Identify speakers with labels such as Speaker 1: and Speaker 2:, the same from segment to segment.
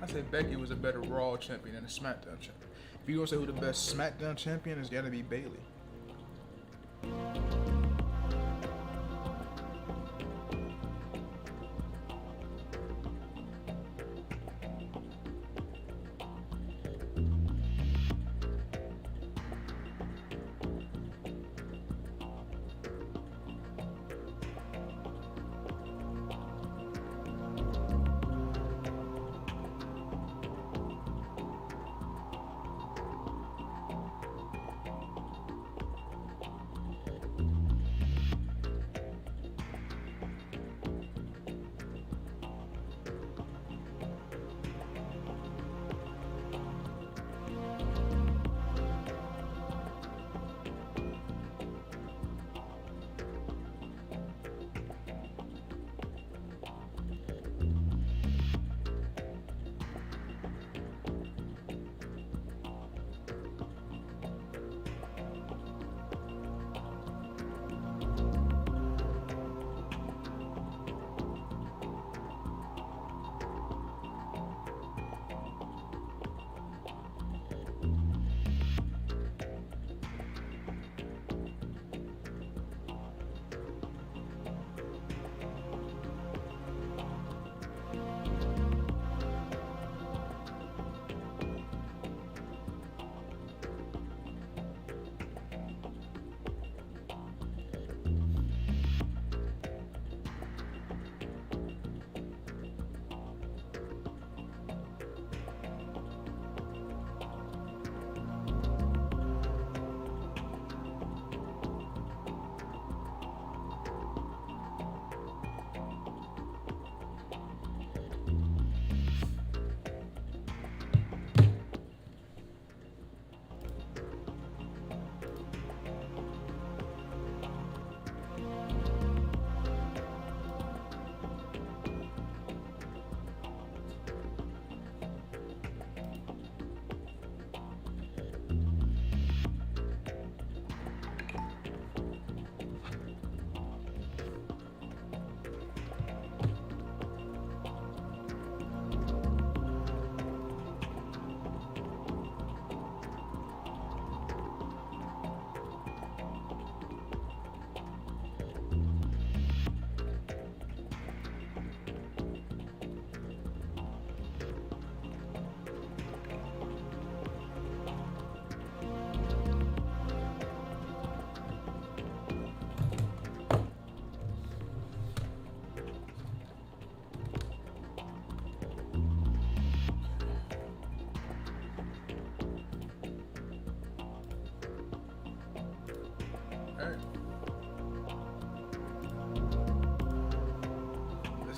Speaker 1: I say Becky was a better Raw champion than a SmackDown champion. If you gonna say who the best SmackDown champion, it's gotta be Bayley.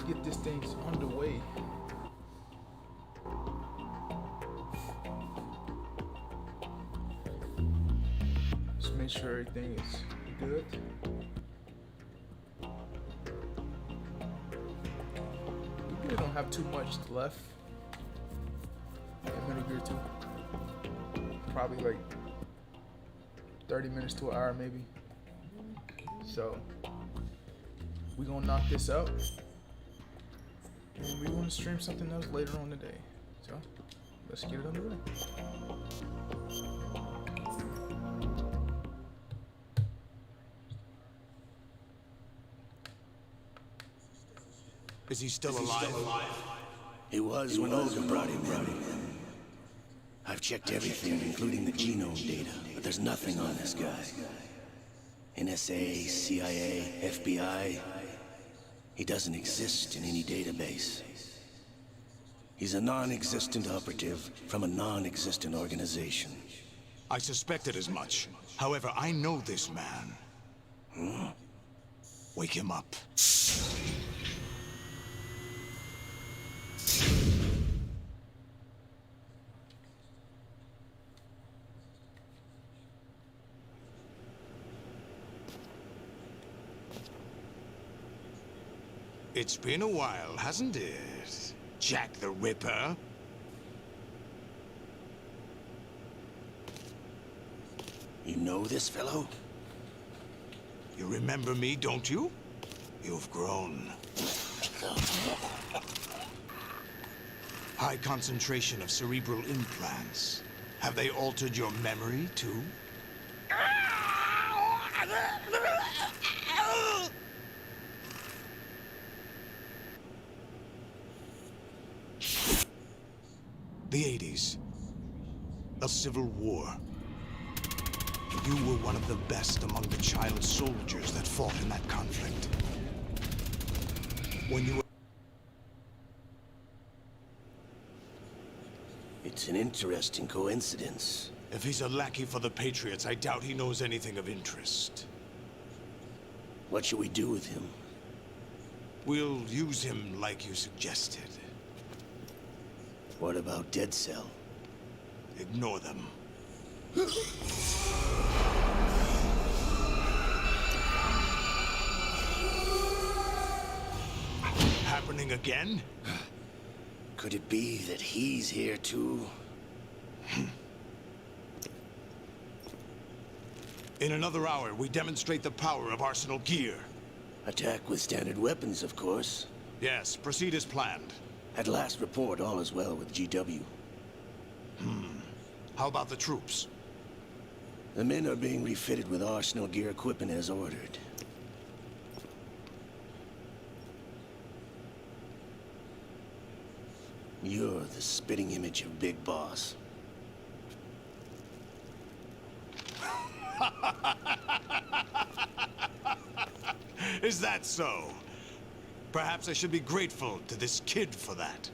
Speaker 1: Get this thing underway. Just make sure everything is good. We really don't have too much left in Metal Gear 2. Probably like 30 minutes to an hour maybe. So we're gonna knock this out. And we want to stream something else later on today. So, let's get it underway.
Speaker 2: Is he still alive?
Speaker 3: He was when Olga brought him in. I've checked everything, including the genome data, but there's nothing on this guy. NSA, CIA, FBI. He doesn't exist in any database. He's a non-existent operative from a non-existent organization.
Speaker 2: I suspected as much. However, I know this man. Wake him up. It's been a while, hasn't it? Jack the Ripper?
Speaker 3: You know this fellow?
Speaker 2: You remember me, don't you? You've grown. High concentration of cerebral implants. Have they altered your memory, too? The 80s. A civil war. You were one of the best among the child soldiers that fought in that conflict. When you were...
Speaker 3: It's an interesting coincidence.
Speaker 2: If he's a lackey for the Patriots, I doubt he knows anything of interest.
Speaker 3: What should we do with him?
Speaker 2: We'll use him like you suggested.
Speaker 3: What about Dead Cell?
Speaker 2: Ignore them. Happening again?
Speaker 3: Could it be that he's here too?
Speaker 2: In another hour, we demonstrate the power of Arsenal gear.
Speaker 3: Attack with standard weapons, of course.
Speaker 2: Yes, proceed as planned.
Speaker 3: At last report, all is well with GW.
Speaker 2: How about the troops?
Speaker 3: The men are being refitted with Arsenal gear equipment as ordered. You're the spitting image of Big Boss.
Speaker 2: Is that so? Perhaps I should be grateful to this kid for that.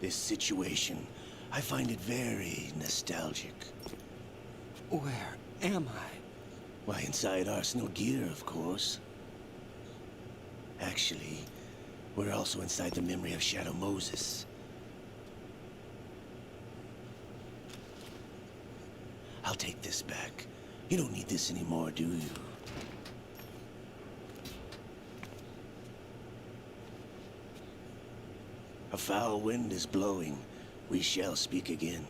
Speaker 3: This situation, I find it very nostalgic.
Speaker 4: Where am I?
Speaker 3: Why, inside Arsenal gear, of course. Actually, we're also inside the memory of Shadow Moses. I'll take this back. You don't need this anymore, do you? A foul wind is blowing. We shall speak again.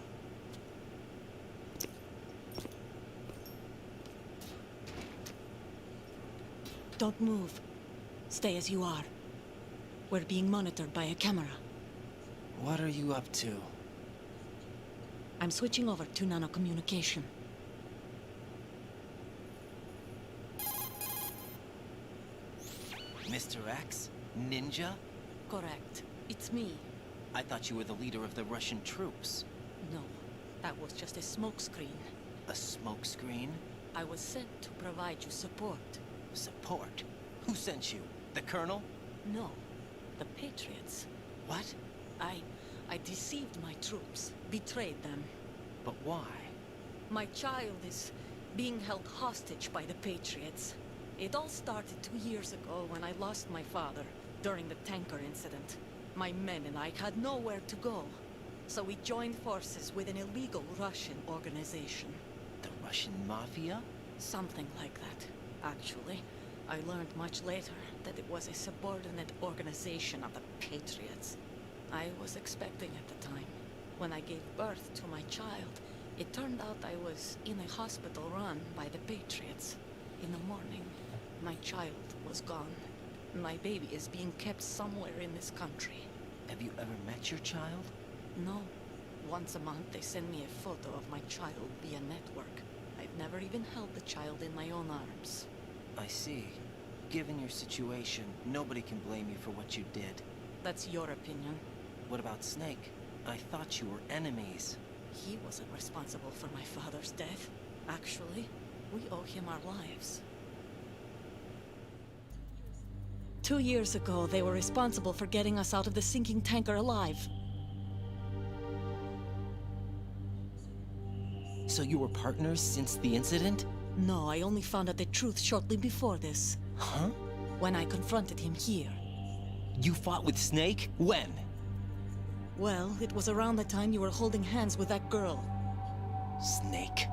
Speaker 5: Don't move. Stay as you are. We're being monitored by a camera.
Speaker 4: What are you up to?
Speaker 5: I'm switching over to nanocommunication.
Speaker 4: Mr. X? Ninja?
Speaker 5: Correct. It's me.
Speaker 4: I thought you were the leader of the Russian troops.
Speaker 5: No, that was just a smokescreen.
Speaker 4: A smokescreen?
Speaker 5: I was sent to provide you support.
Speaker 4: Support? Who sent you? The Colonel?
Speaker 5: No, the Patriots.
Speaker 4: What?
Speaker 5: I deceived my troops, betrayed them.
Speaker 4: But why?
Speaker 5: My child is being held hostage by the Patriots. It all started 2 years ago when I lost my father during the tanker incident. My men and I had nowhere to go, so we joined forces with an illegal Russian organization.
Speaker 4: The Russian Mafia?
Speaker 5: Something like that, actually. I learned much later that it was a subordinate organization of the Patriots. I was expecting at the time. When I gave birth to my child, it turned out I was in a hospital run by the Patriots. In the morning, my child was gone. My baby is being kept somewhere in this country.
Speaker 4: Have you ever met your child?
Speaker 5: No. Once a month, they send me a photo of my child via network. I've never even held the child in my own arms.
Speaker 4: I see. Given your situation, nobody can blame you for what you did.
Speaker 5: That's your opinion.
Speaker 4: What about Snake? I thought you were enemies.
Speaker 5: He wasn't responsible for my father's death. Actually, we owe him our lives. 2 years ago, they were responsible for getting us out of the sinking tanker alive.
Speaker 4: So you were partners since the incident?
Speaker 5: No, I only found out the truth shortly before this.
Speaker 4: Huh?
Speaker 5: When I confronted him here.
Speaker 4: You fought with Snake? When?
Speaker 5: Well, it was around the time you were holding hands with that girl.
Speaker 4: Snake.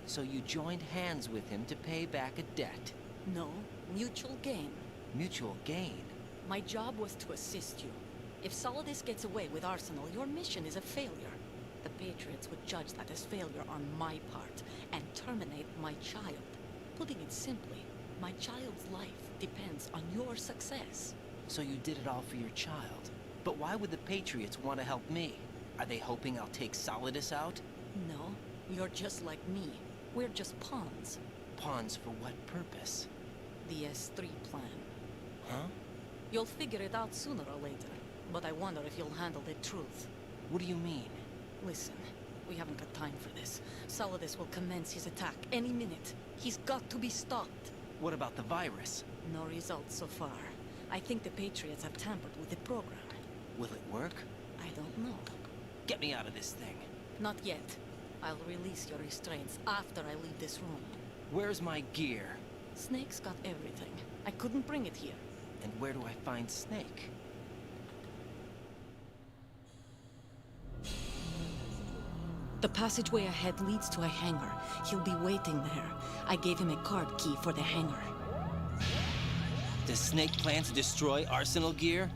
Speaker 4: So you joined hands with him to pay back a debt.
Speaker 5: No, mutual gain.
Speaker 4: Mutual gain.
Speaker 5: My job was to assist you. If Solidus gets away with Arsenal, your mission is a failure. The Patriots would judge that as failure on my part and terminate my child. Putting it simply, my child's life depends on your success.
Speaker 4: So you did it all for your child. But why would the Patriots want to help me? Are they hoping I'll take Solidus out?
Speaker 5: No, you're just like me. We're just pawns.
Speaker 4: Pawns for what purpose?
Speaker 5: The S3 plan.
Speaker 4: Huh?
Speaker 5: You'll figure it out sooner or later, but I wonder if you'll handle the truth.
Speaker 4: What do you mean?
Speaker 5: Listen, we haven't got time for this. Solidus will commence his attack any minute. He's got to be stopped.
Speaker 4: What about the virus?
Speaker 5: No results so far. I think the Patriots have tampered with the program.
Speaker 4: Will it work?
Speaker 5: I don't know.
Speaker 4: Get me out of this thing.
Speaker 5: Not yet. I'll release your restraints after I leave this room.
Speaker 4: Where's my gear?
Speaker 5: Snake's got everything. I couldn't bring it here.
Speaker 4: And where do I find Snake?
Speaker 5: The passageway ahead leads to a hangar. He'll be waiting there. I gave him a card key for the hangar.
Speaker 4: Does Snake plan to destroy Arsenal gear?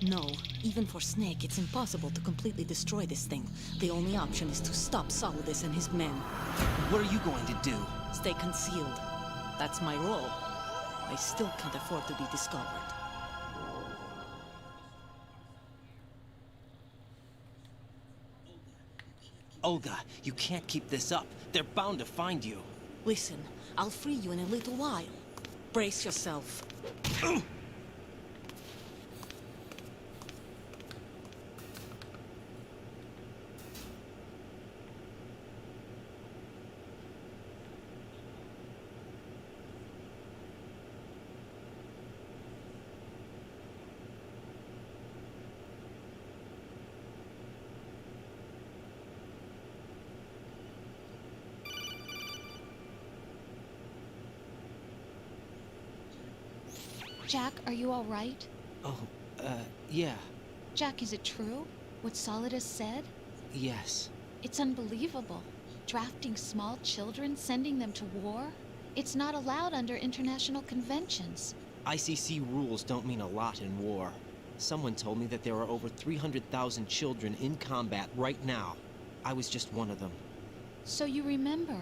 Speaker 5: No, even for Snake, it's impossible to completely destroy this thing. The only option is to stop Solidus and his men.
Speaker 4: What are you going to do?
Speaker 5: Stay concealed. That's my role. I still can't afford to be discovered.
Speaker 4: Olga, you can't keep this up. They're bound to find you.
Speaker 5: Listen, I'll free you in a little while. Brace yourself.
Speaker 6: Jack, are you all right?
Speaker 4: Oh, yeah.
Speaker 6: Jack, is it true? What Solidus said?
Speaker 4: Yes.
Speaker 6: It's unbelievable. Drafting small children, sending them to war? It's not allowed under international conventions.
Speaker 4: ICC rules don't mean a lot in war. Someone told me that there are over 300,000 children in combat right now. I was just one of them.
Speaker 6: So you remember.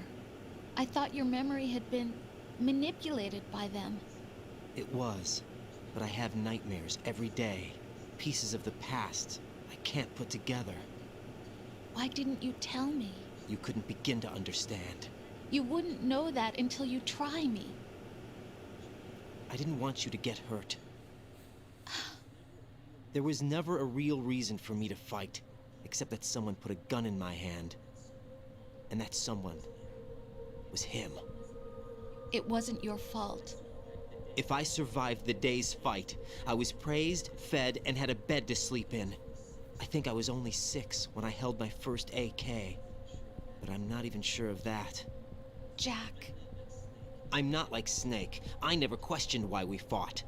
Speaker 6: I thought your memory had been manipulated by them.
Speaker 4: It was, but I have nightmares every day. Pieces of the past I can't put together.
Speaker 6: Why didn't you tell me?
Speaker 4: You couldn't begin to understand.
Speaker 6: You wouldn't know that until you try me.
Speaker 4: I didn't want you to get hurt. There was never a real reason for me to fight, except that someone put a gun in my hand. And that someone was him.
Speaker 6: It wasn't your fault.
Speaker 4: If I survived the day's fight, I was praised, fed, and had a bed to sleep in. I think I was only 6 when I held my first AK. But I'm not even sure of that.
Speaker 6: Jack.
Speaker 4: I'm not like Snake. I never questioned why we fought.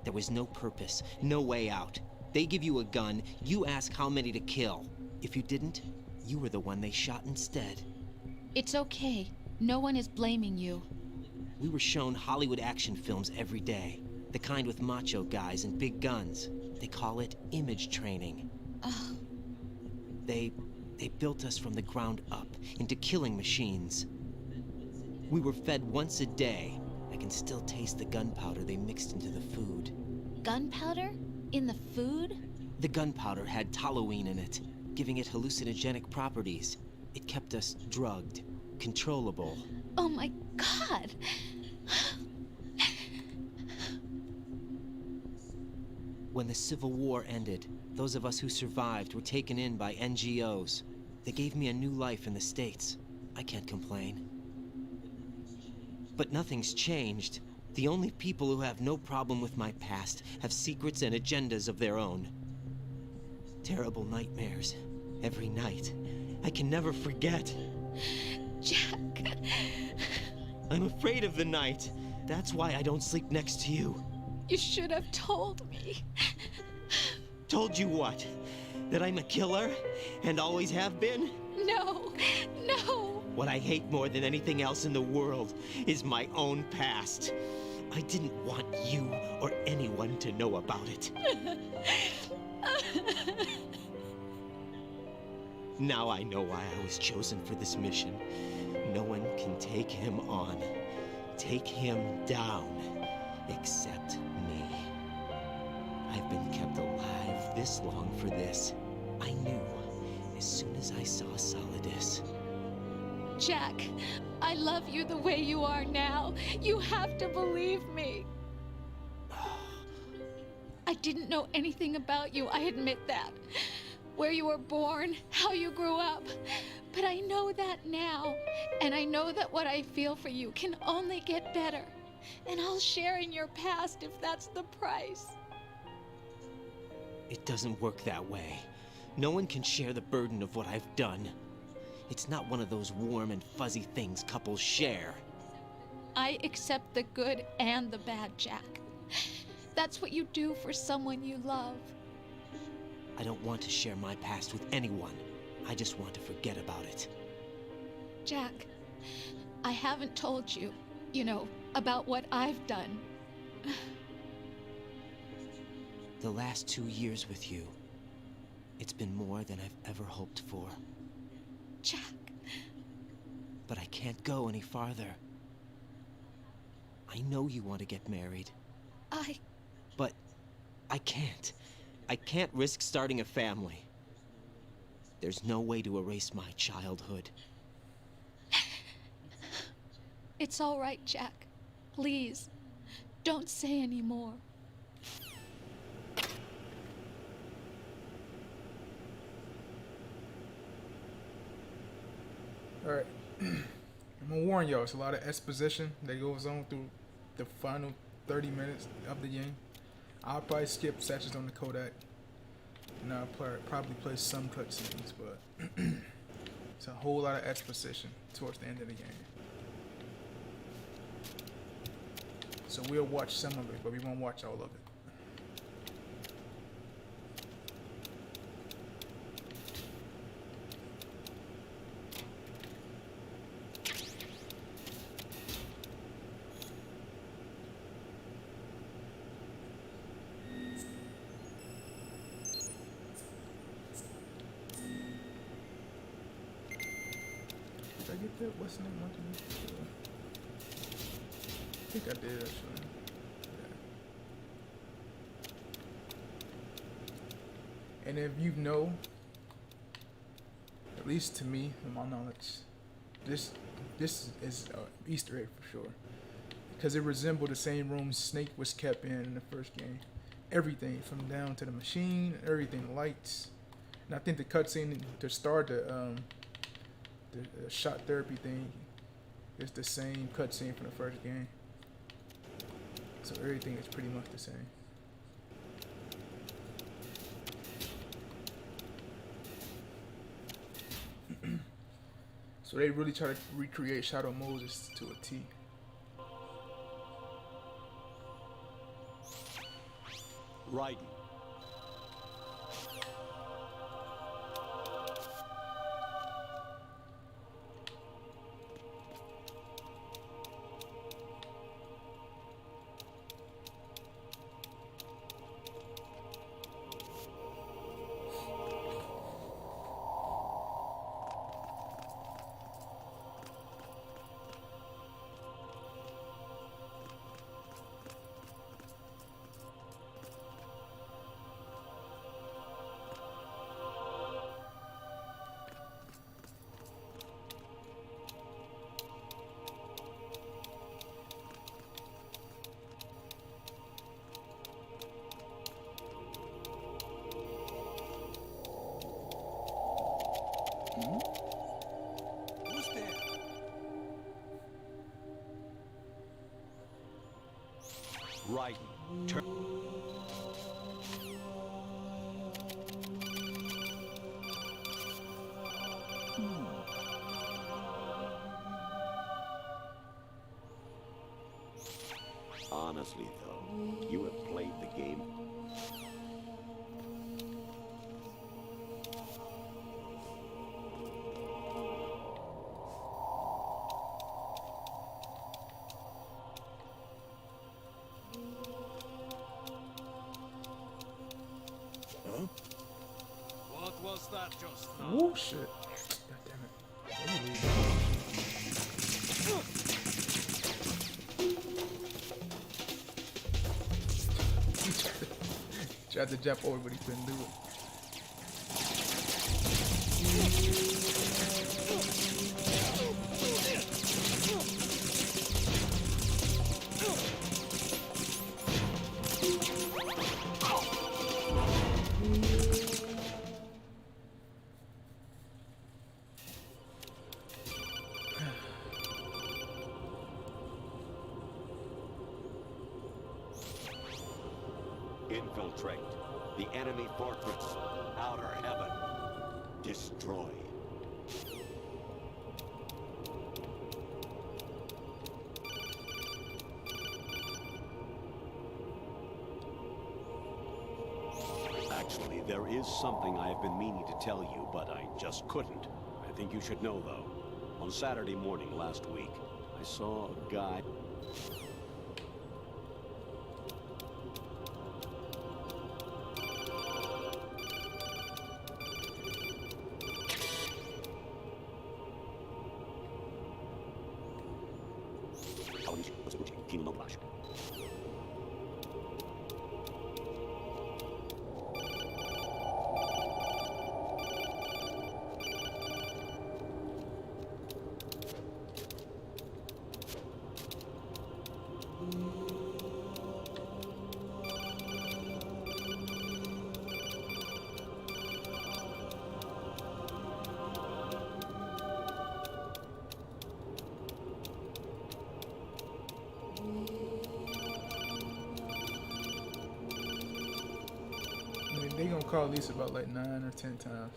Speaker 4: There was no purpose, no way out. They give you a gun, you ask how many to kill. If you didn't, you were the one they shot instead.
Speaker 6: It's okay. No one is blaming you.
Speaker 4: We were shown Hollywood action films every day. The kind with macho guys and big guns. They call it image training.
Speaker 6: Ugh.
Speaker 4: They built us from the ground up into killing machines. We were fed once a day. I can still taste the gunpowder they mixed into the food.
Speaker 6: Gunpowder? In the food?
Speaker 4: The gunpowder had toluene in it, giving it hallucinogenic properties. It kept us drugged, controllable.
Speaker 6: Oh my God!
Speaker 4: When the Civil War ended, those of us who survived were taken in by NGOs. They gave me a new life in the States. I can't complain. But nothing's changed. The only people who have no problem with my past have secrets and agendas of their own. Terrible nightmares. Every night. I can never forget.
Speaker 6: Jack.
Speaker 4: I'm afraid of the night. That's why I don't sleep next to you.
Speaker 6: You should have told me.
Speaker 4: Told you what? That I'm a killer? And always have been?
Speaker 6: No. No.
Speaker 4: What I hate more than anything else in the world is my own past. I didn't want you or anyone to know about it. Now I know why I was chosen for this mission. No one can take him on, take him down, except me. I've been kept alive this long for this. I knew as soon as I saw Solidus.
Speaker 6: Jack, I love you the way you are now. You have to believe me. I didn't know anything about you, I admit that. Where you were born, how you grew up. But I know that now. And I know that what I feel for you can only get better. And I'll share in your past if that's the price.
Speaker 4: It doesn't work that way. No one can share the burden of what I've done. It's not one of those warm and fuzzy things couples share.
Speaker 6: I accept the good and the bad, Jack. That's what you do for someone you love.
Speaker 4: I don't want to share my past with anyone. I just want to forget about it.
Speaker 6: Jack, I haven't told you, about what I've done.
Speaker 4: The last 2 years with you, it's been more than I've ever hoped for.
Speaker 6: Jack.
Speaker 4: But I can't go any farther. I know you want to get married. But I can't. I can't risk starting a family. There's no way to erase my childhood.
Speaker 6: It's all right, Jack. Please, don't say any more.
Speaker 1: Alright. I'm gonna warn y'all, it's a lot of exposition that goes on through the final 30 minutes of the game. I'll probably skip sections on the Kodak. And I'll probably play some cutscenes, but it's a whole lot of exposition towards the end of the game. So we'll watch some of it, but we won't watch all of it. Did I get that? What's the name? I think I did actually. Yeah. And if you know, at least to me, in my knowledge, this is an Easter egg for sure, because it resembled the same room Snake was kept in the first game. Everything from down to the machine, everything, the lights, and I think the cutscene to start the shot therapy thing is the same cutscene from the first game. So everything is pretty much the same. So they really try to recreate Shadow Moses to a T.
Speaker 2: Raiden. Who's there? Raiden, turn.
Speaker 7: Honestly, though, you have played the game.
Speaker 3: Huh?
Speaker 1: Woo, shit. God damn it. Let me leave. Tried to jump over, but he couldn't do it.
Speaker 7: Infiltrate the enemy fortress. Outer heaven. Destroy. Actually, there is something I have been meaning to tell you, but I just couldn't. I think you should know, though. On Saturday morning last week, I saw a guy... They gonna call Lisa about like 9 or 10 times.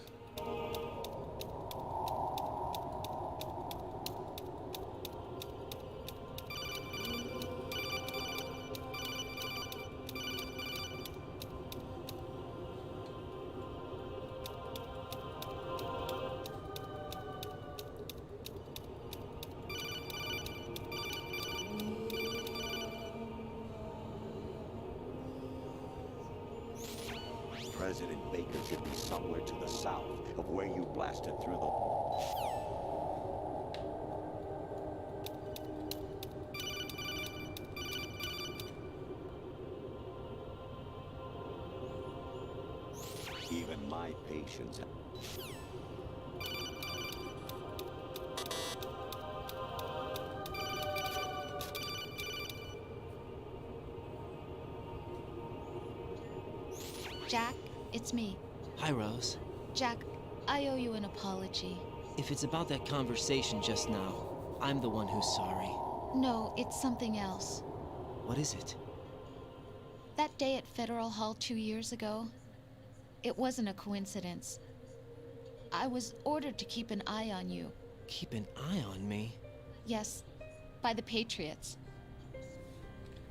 Speaker 7: President Baker should be somewhere to the south of where you blasted through the... Even my patience...
Speaker 6: Jack, it's me.
Speaker 4: Hi, Rose.
Speaker 6: Jack, I owe you an apology.
Speaker 4: If it's about that conversation just now, I'm the one who's sorry.
Speaker 6: No, it's something else.
Speaker 4: What is it?
Speaker 6: That day at Federal Hall 2 years ago, it wasn't a coincidence. I was ordered to keep an eye on you.
Speaker 4: Keep an eye on me?
Speaker 6: Yes, by the Patriots.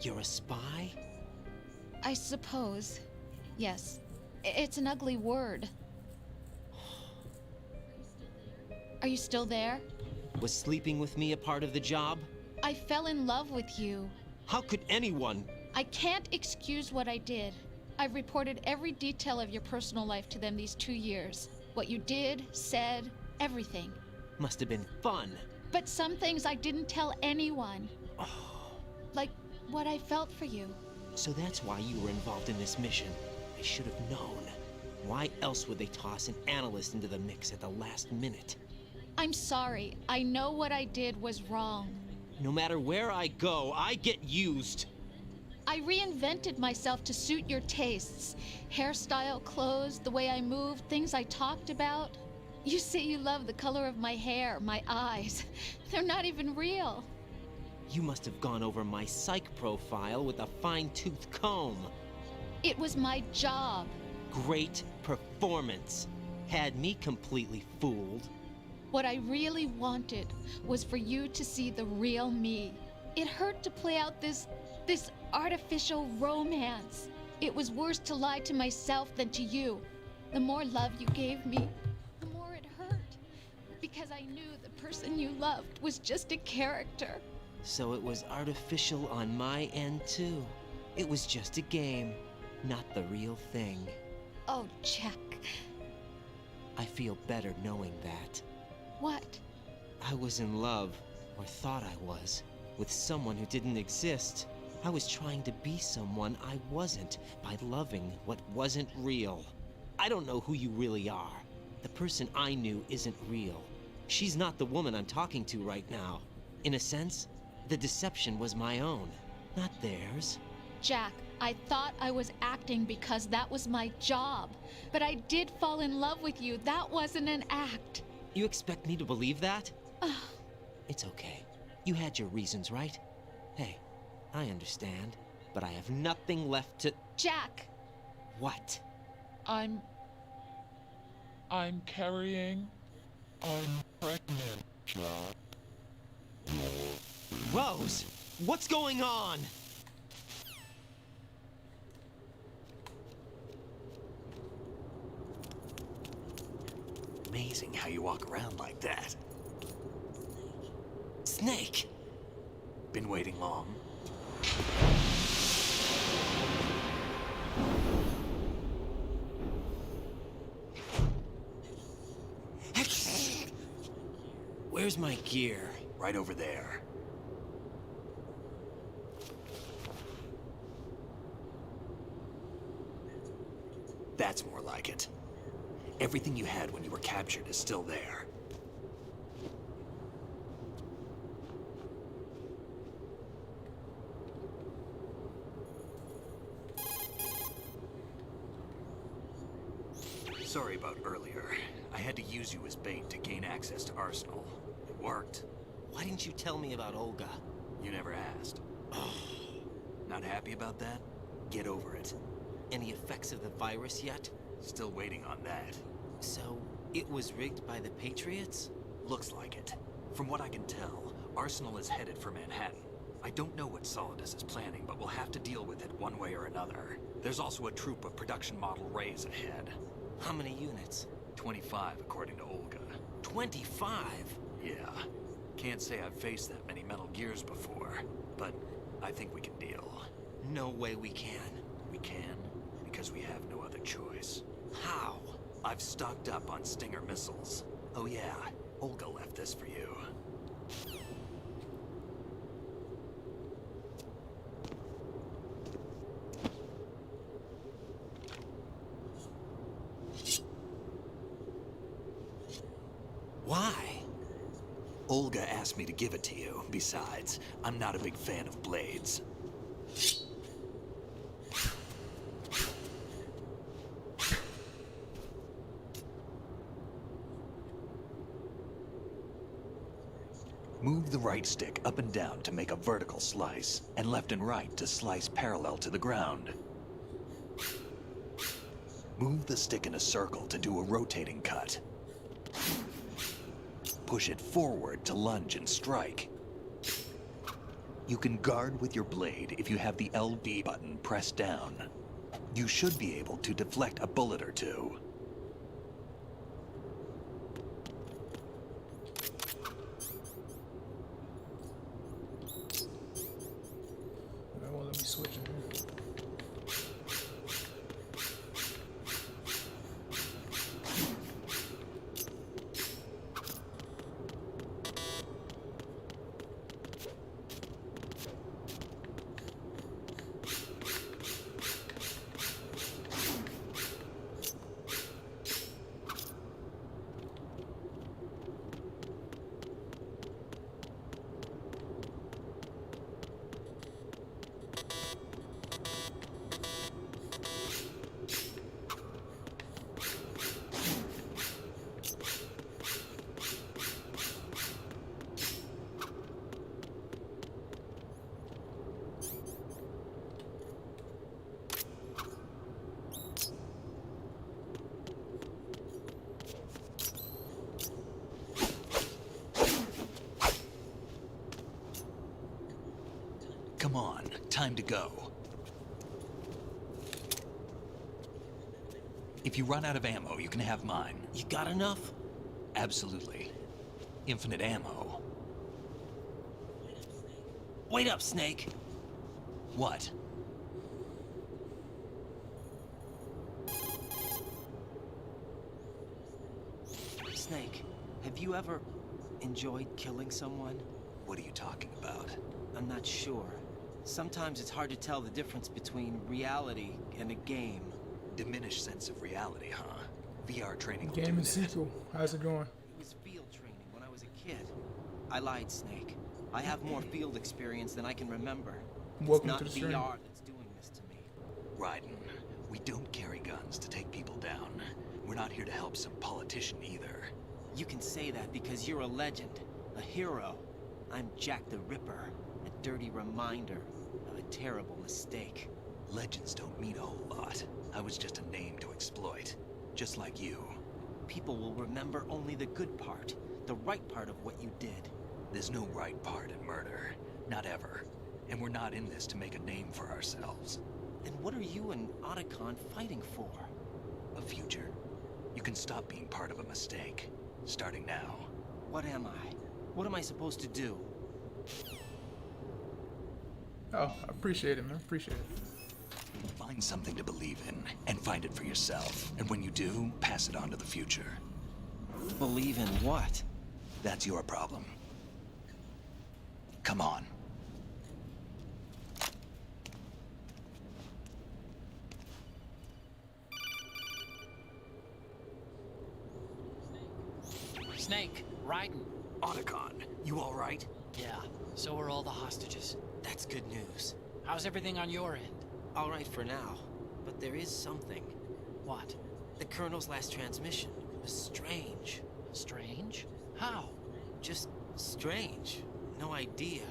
Speaker 4: You're a spy?
Speaker 6: I suppose. Yes. It's an ugly word. Are you still there?
Speaker 4: Was sleeping with me a part of the job?
Speaker 6: I fell in love with you.
Speaker 4: How could anyone?
Speaker 6: I can't excuse what I did. I've reported every detail of your personal life to them these 2 years. What you did, said, everything.
Speaker 4: Must have been fun.
Speaker 6: But some things I didn't tell anyone. Like what I felt for you.
Speaker 4: So that's why you were involved in this mission. I should have known. Why else would they toss an analyst into the mix at the last minute?
Speaker 6: I'm sorry. I know what I did was wrong.
Speaker 4: No matter where I go, I get used.
Speaker 6: I reinvented myself to suit your tastes. Hairstyle, clothes, the way I moved, things I talked about. You say you love the color of my hair, my eyes. They're not even real.
Speaker 4: You must have gone over my psych profile with a fine-tooth comb.
Speaker 6: It was my job.
Speaker 4: Great performance. Had me completely fooled.
Speaker 6: What I really wanted was for you to see the real me. It hurt to play out this artificial romance. It was worse to lie to myself than to you. The more love you gave me, the more it hurt. Because I knew the person you loved was just a character.
Speaker 4: So it was artificial on my end, too. It was just a game, not the real thing.
Speaker 6: Oh, Jack.
Speaker 4: I feel better knowing that.
Speaker 6: What?
Speaker 4: I was in love, or thought I was, with someone who didn't exist. I was trying to be someone I wasn't by loving what wasn't real. I don't know who you really are. The person I knew isn't real. She's not the woman I'm talking to right now. In a sense, the deception was my own, not theirs.
Speaker 6: Jack, I thought I was acting because that was my job. But I did fall in love with you. That wasn't an act.
Speaker 4: You expect me to believe that? It's okay. You had your reasons, right? Hey, I understand, but I have nothing left to...
Speaker 6: Jack!
Speaker 4: What?
Speaker 8: I'm carrying. I'm pregnant, Jack.
Speaker 4: Rose! What's going on?
Speaker 9: Amazing how you walk around like that.
Speaker 4: Snake!
Speaker 9: Been waiting long?
Speaker 4: Where's my gear?
Speaker 9: Right over there. That's more like it. Everything you had when you were captured is still there. Sorry about earlier. I had to use you as bait to gain access to Arsenal. It worked.
Speaker 4: Why didn't you tell me about Olga?
Speaker 9: You never asked. Not happy about that? Get over it.
Speaker 4: Any effects of the virus yet?
Speaker 9: Still waiting on that.
Speaker 4: So, it was rigged by the Patriots?
Speaker 9: Looks like it. From what I can tell, Arsenal is headed for Manhattan. I don't know what Solidus is planning, but we'll have to deal with it one way or another. There's also a troop of production model Rays ahead.
Speaker 4: How many units?
Speaker 9: 25, according to Olga.
Speaker 4: 25?
Speaker 9: Yeah. Can't say I've faced that many Metal Gears before, but I think we can deal.
Speaker 4: No way we can.
Speaker 9: We can, because we have no other choice.
Speaker 4: How?
Speaker 9: I've stocked up on Stinger missiles. Oh yeah, Olga left this for you.
Speaker 4: Why?
Speaker 9: Olga asked me to give it to you. Besides, I'm not a big fan of blades. Move the right stick up and down to make a vertical slice, and left and right to slice parallel to the ground. Move the stick in a circle to do a rotating cut. Push it forward to lunge and strike. You can guard with your blade if you have the LB button pressed down. You should be able to deflect a bullet or two.
Speaker 1: That won't let me switch in here.
Speaker 9: Come on, time to go. If you run out of ammo, you can have mine.
Speaker 4: You got enough?
Speaker 9: Absolutely. Infinite ammo.
Speaker 4: Wait up, Snake.
Speaker 9: What?
Speaker 4: Have you ever enjoyed killing someone?
Speaker 9: What are you talking about?
Speaker 4: I'm not sure. Sometimes it's hard to tell the difference between reality and a game.
Speaker 9: Diminished sense of reality, huh? VR training will do
Speaker 1: Game and
Speaker 9: that.
Speaker 1: sequel. How's it going?
Speaker 4: It was field training when I was a kid. I lied, Snake. I have more field experience than I can remember.
Speaker 1: Welcome
Speaker 4: It's
Speaker 1: to
Speaker 4: not
Speaker 1: the stream.
Speaker 4: VR that's doing this to me.
Speaker 9: Raiden, we don't carry guns to take people down. We're not here to help some politician either.
Speaker 4: You can say that because you're a legend, a hero. I'm Jack the Ripper, a dirty reminder of a terrible mistake.
Speaker 9: Legends don't mean a whole lot. I was just a name to exploit. Just like you.
Speaker 4: People will remember only the good part, the right part of what you did.
Speaker 9: There's no right part in murder. Not ever. And we're not in this to make a name for ourselves.
Speaker 4: Then what are you and Otacon fighting for?
Speaker 9: A future. You can stop being part of a mistake. Starting now.
Speaker 4: What am I? What am I supposed to do?
Speaker 1: Oh, I appreciate it, man. Appreciate it.
Speaker 9: Find something to believe in, and find it for yourself. And when you do, pass it on to the future.
Speaker 4: Believe in what?
Speaker 9: That's your problem. Come on.
Speaker 10: Snake, Raiden.
Speaker 9: Otacon, you all right?
Speaker 10: Yeah, so are all the hostages.
Speaker 4: That's good news.
Speaker 10: How's everything on your end?
Speaker 4: All right for now, but there is something.
Speaker 10: What?
Speaker 4: The Colonel's last transmission was strange.
Speaker 10: Strange? How?
Speaker 4: Just strange. No idea.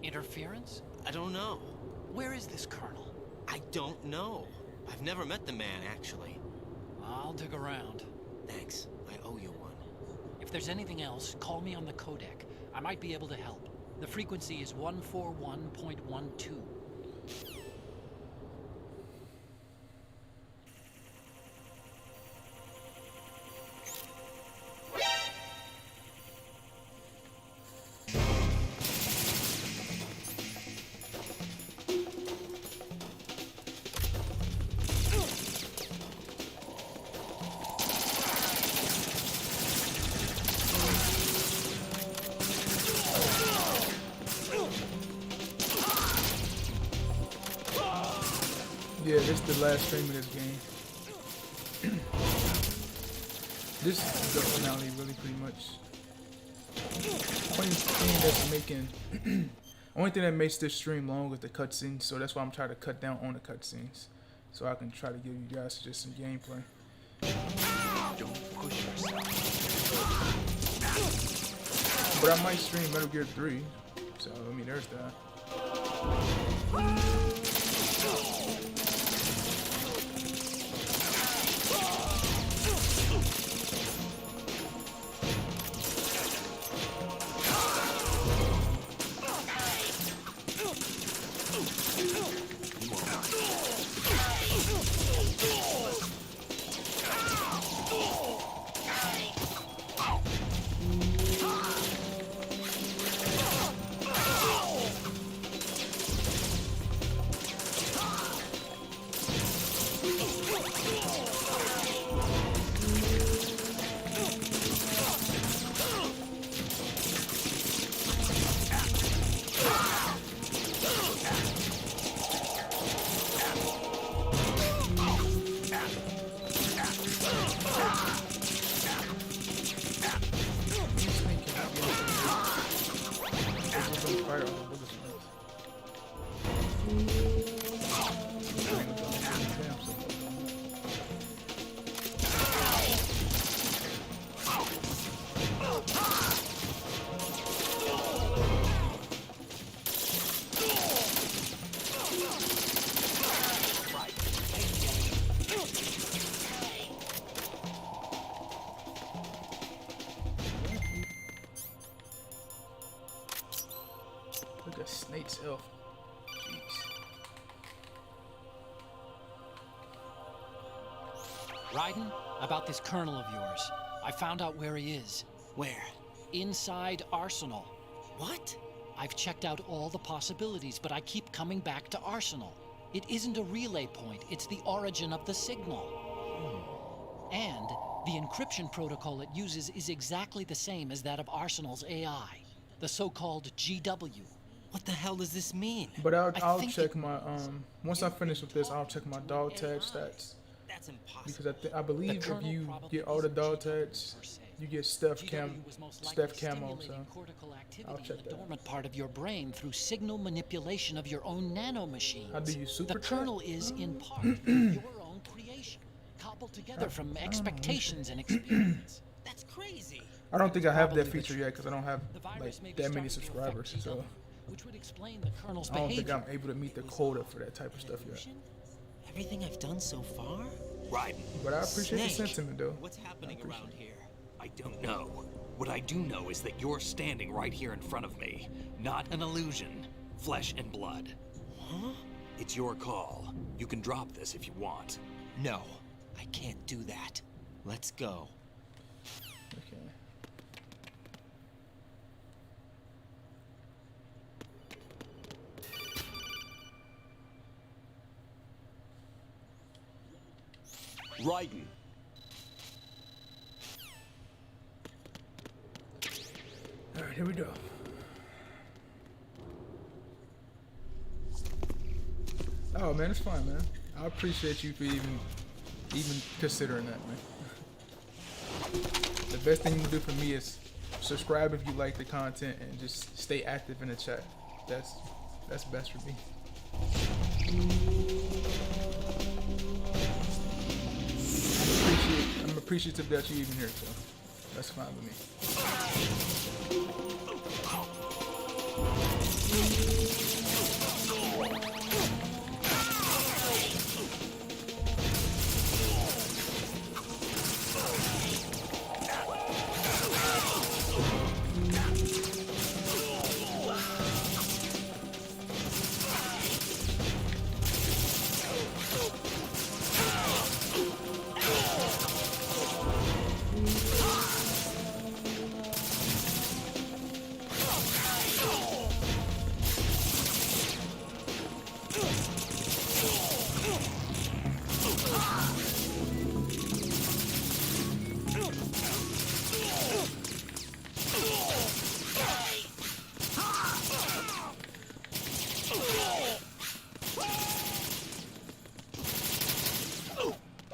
Speaker 10: Interference?
Speaker 4: I don't know.
Speaker 10: Where is this Colonel?
Speaker 4: I don't know. I've never met the man, actually.
Speaker 10: I'll dig around.
Speaker 4: Thanks. I owe you one.
Speaker 10: If there's anything else, call me on the codec. I might be able to help. The frequency is 141.12.
Speaker 1: Yeah, this is the last stream of this game. This is the finale, really, pretty much. Only thing that's making, only thing that makes this stream long is the cutscenes, so that's why I'm trying to cut down on the cutscenes, so I can try to give you guys just some gameplay.
Speaker 9: Don't push yourself.
Speaker 1: But I might stream Metal Gear 3, so I mean, there's that. Look at Snake's health. Jeez.
Speaker 10: Raiden, about this Colonel of yours. I found out where he is.
Speaker 4: Where?
Speaker 10: Inside Arsenal.
Speaker 4: What?
Speaker 10: I've checked out all the possibilities, but I keep coming back to Arsenal. It isn't a relay point, it's the origin of the signal. And the encryption protocol it uses is exactly the same as that of Arsenal's AI, the so-called GW.
Speaker 4: What the hell does this mean?
Speaker 1: But I'll
Speaker 10: think
Speaker 1: check my once I'm finished with this, I'll check my dog tag stats
Speaker 4: That's impossible.
Speaker 1: because I believe if
Speaker 10: Colonel
Speaker 1: you
Speaker 10: probably
Speaker 1: get all the
Speaker 10: isn't
Speaker 1: dog
Speaker 10: GW
Speaker 1: tags,
Speaker 10: per se.
Speaker 1: you get Steph
Speaker 10: GW was most likely
Speaker 1: Steph camo. So
Speaker 10: stimulating cortical activity
Speaker 1: I'll check
Speaker 10: in the
Speaker 1: that.
Speaker 10: dormant part of your brain through signal manipulation of your own nanomachines.
Speaker 1: How do you super
Speaker 10: The
Speaker 1: chat?
Speaker 10: kernel is, in part, your own creation, cobbled together from expectations and experience.
Speaker 4: That's crazy.
Speaker 1: I don't think I have that
Speaker 10: Probably the
Speaker 1: feature yet because I don't have
Speaker 10: The
Speaker 1: like
Speaker 10: virus may be
Speaker 1: that many
Speaker 10: starting to affect
Speaker 1: subscribers. So
Speaker 10: GW, which would explain the kernel's
Speaker 1: I don't think
Speaker 10: behavior.
Speaker 1: I'm able to meet the quota for that type of stuff yet.
Speaker 4: Everything I've done so far?
Speaker 9: Raiden,
Speaker 1: But I appreciate the
Speaker 4: Snake.
Speaker 1: sentiment though.
Speaker 4: What's happening around here?
Speaker 9: I don't know. What I do know is that you're standing right here in front of me. Not an illusion. Flesh and blood.
Speaker 4: Huh?
Speaker 9: It's your call. You can drop this if you want.
Speaker 4: No, I can't do that. Let's go.
Speaker 1: Okay.
Speaker 7: Raiden,
Speaker 1: All right, here we go. Oh man, it's fine, man. I appreciate you for even considering that, man. The best thing you can do for me is subscribe if you like the content and just stay active in the chat. That's best for me. I'm appreciative that you're even here, so that's fine with me.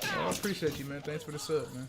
Speaker 1: I appreciate you, man. Thanks for the sub, man.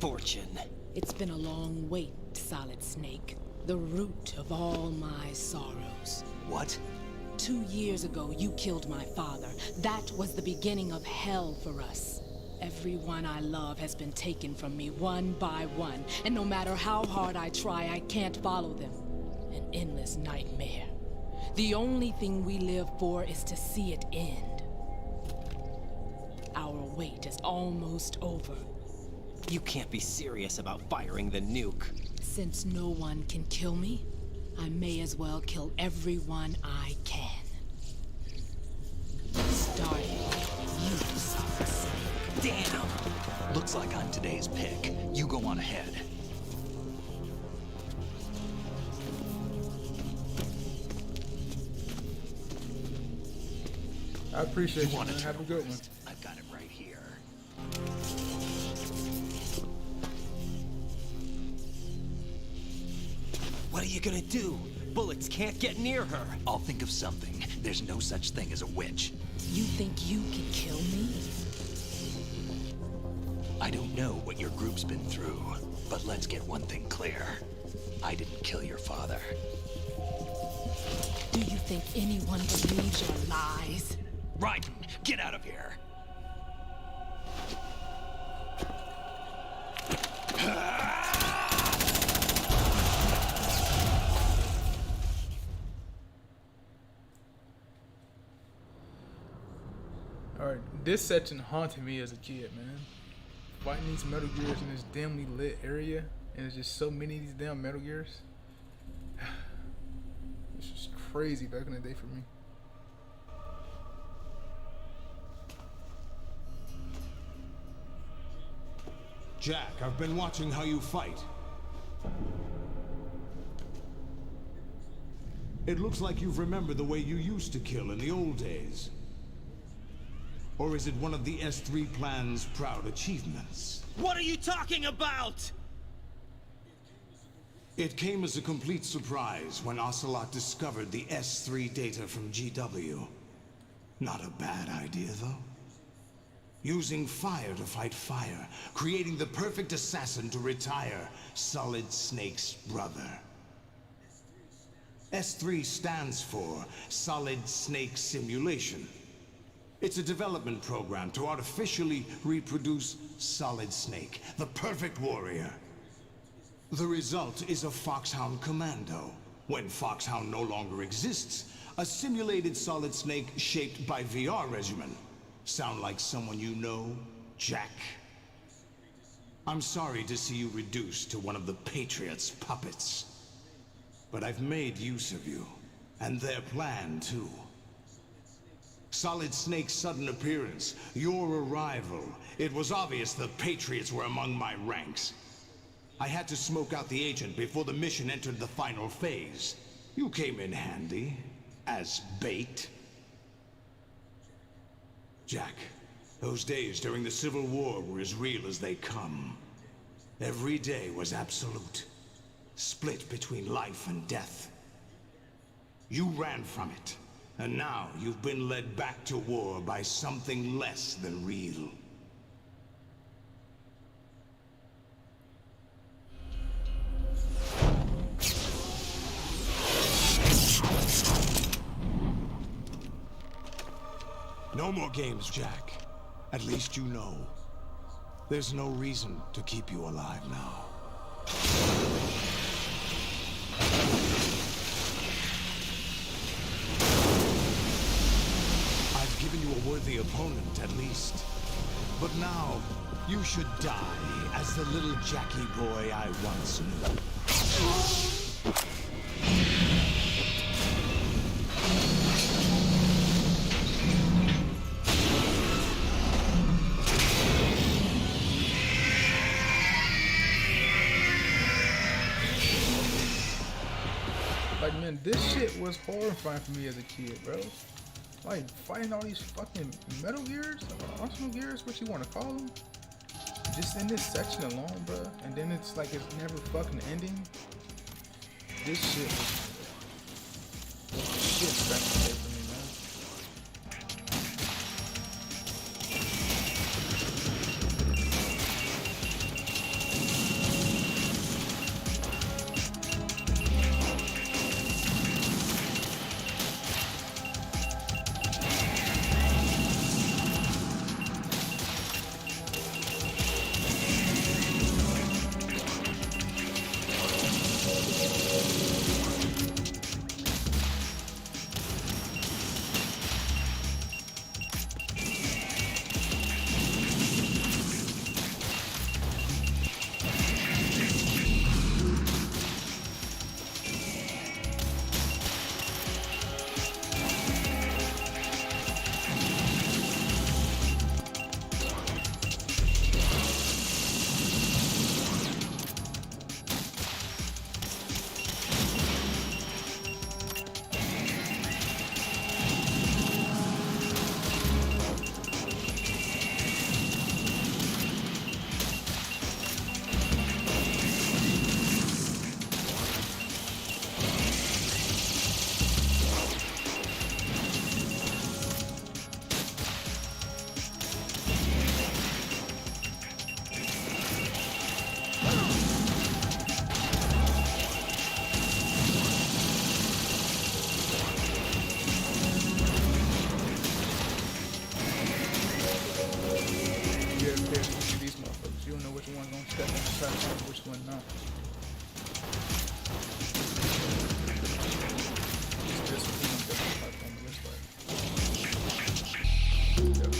Speaker 4: Fortune.
Speaker 11: It's been a long wait, Solid Snake. The root of all my sorrows.
Speaker 9: What?
Speaker 11: 2 years ago, you killed my father. That was the beginning of hell for us. Everyone I love has been taken from me one by one, and no matter how hard I try, I can't follow them. An endless nightmare. The only thing we live for is to see it end. Our wait is almost over.
Speaker 4: You can't be serious about firing the nuke.
Speaker 11: Since no one can kill me, I may as well kill everyone I can. Starting with you, Solid Snake.
Speaker 9: Damn! Looks like I'm today's pick. You go on ahead.
Speaker 1: I appreciate you,
Speaker 9: want
Speaker 1: man.
Speaker 9: to
Speaker 1: Have a good one.
Speaker 9: I've got it right here.
Speaker 4: What are you gonna do? Bullets can't get near her.
Speaker 9: I'll think of something. There's no such thing as a witch.
Speaker 11: You think you can kill me?
Speaker 9: I don't know what your group's been through, but let's get one thing clear. I didn't kill your father.
Speaker 11: Do you think anyone believes your lies?
Speaker 9: Raiden, get out of here!
Speaker 1: Alright, this section haunted me as a kid, man. Fighting these Metal Gears in this dimly lit area, and there's just so many of these damn Metal Gears. It's just crazy back in the day for me.
Speaker 2: Jack, I've been watching how you fight. It looks like you've remembered the way you used to kill in the old days. Or is it one of the S3 plan's proud achievements?
Speaker 4: What are you talking about?
Speaker 2: It came as a complete surprise when Ocelot discovered the S3 data from GW. Not a bad idea, though. Using fire to fight fire, creating the perfect assassin to retire Solid Snake's brother. S3 stands for Solid Snake Simulation. It's a development program to artificially reproduce Solid Snake, the perfect warrior. The result is a Foxhound Commando. When Foxhound no longer exists, a simulated Solid Snake shaped by VR regimen. Sound like someone you know, Jack? I'm sorry to see you reduced to one of the Patriots' puppets. But I've made use of you, and their plan too. Solid Snake's sudden appearance, your arrival. It was obvious the Patriots were among my ranks. I had to smoke out the agent before the mission entered the final phase. You came in handy, as bait. Jack, those days during the Civil War were as real as they come. Every day was absolute, split between life and death. You ran from it. And now you've been led back to war by something less than real. No more games, Jack. At least you know. There's no reason to keep you alive now. Given you a worthy opponent, at least. But now, you should die as the little Jackie boy I once knew.
Speaker 1: Like, man, this shit was horrifying for me as a kid, bro. Like, fighting all these fucking Metal Gears, or Arsenal Gears, what you want to call them. Just in this section alone, bro. And then it's like it's never fucking ending. This shit was shit back in the day for me, man. remember which one now. It's this one that popped on the list, right? Yep.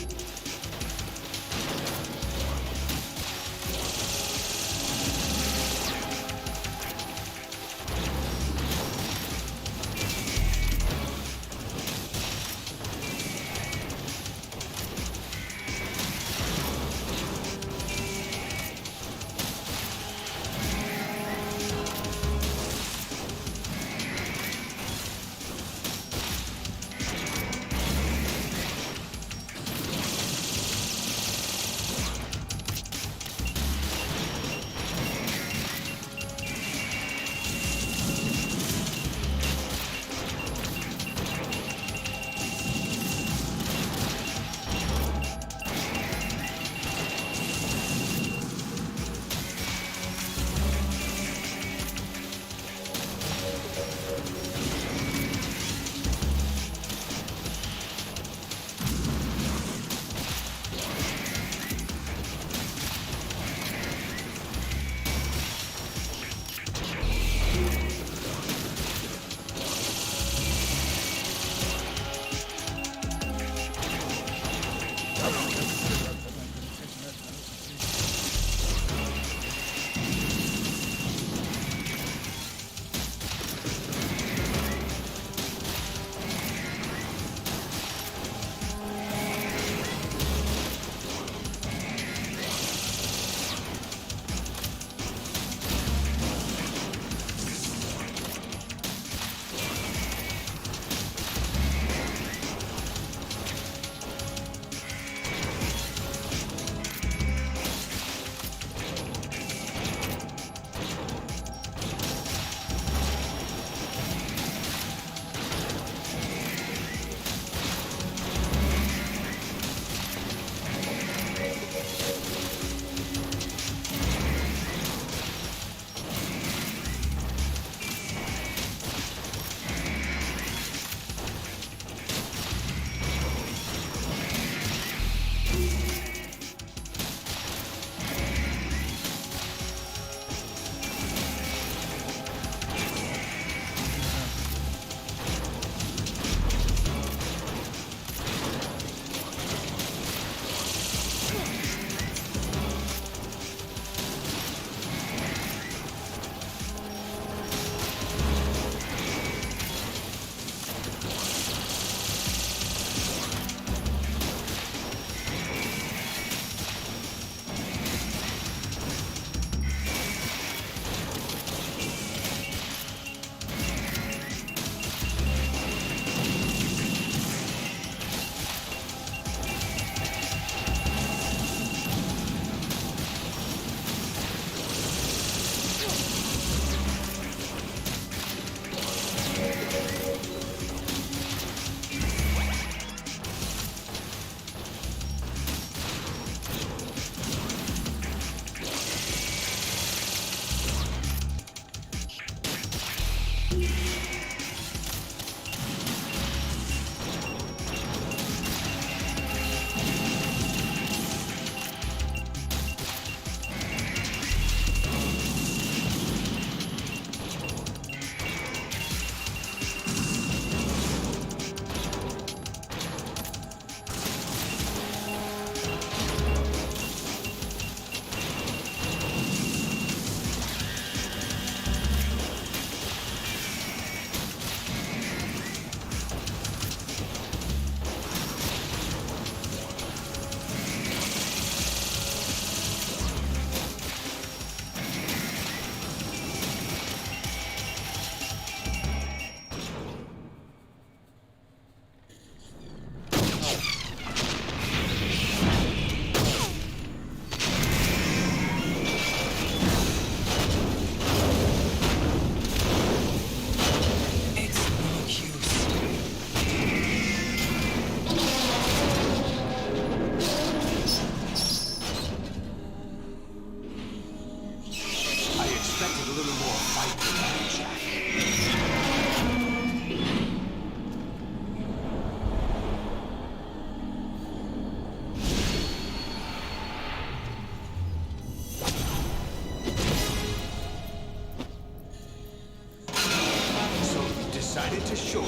Speaker 2: decided to show you.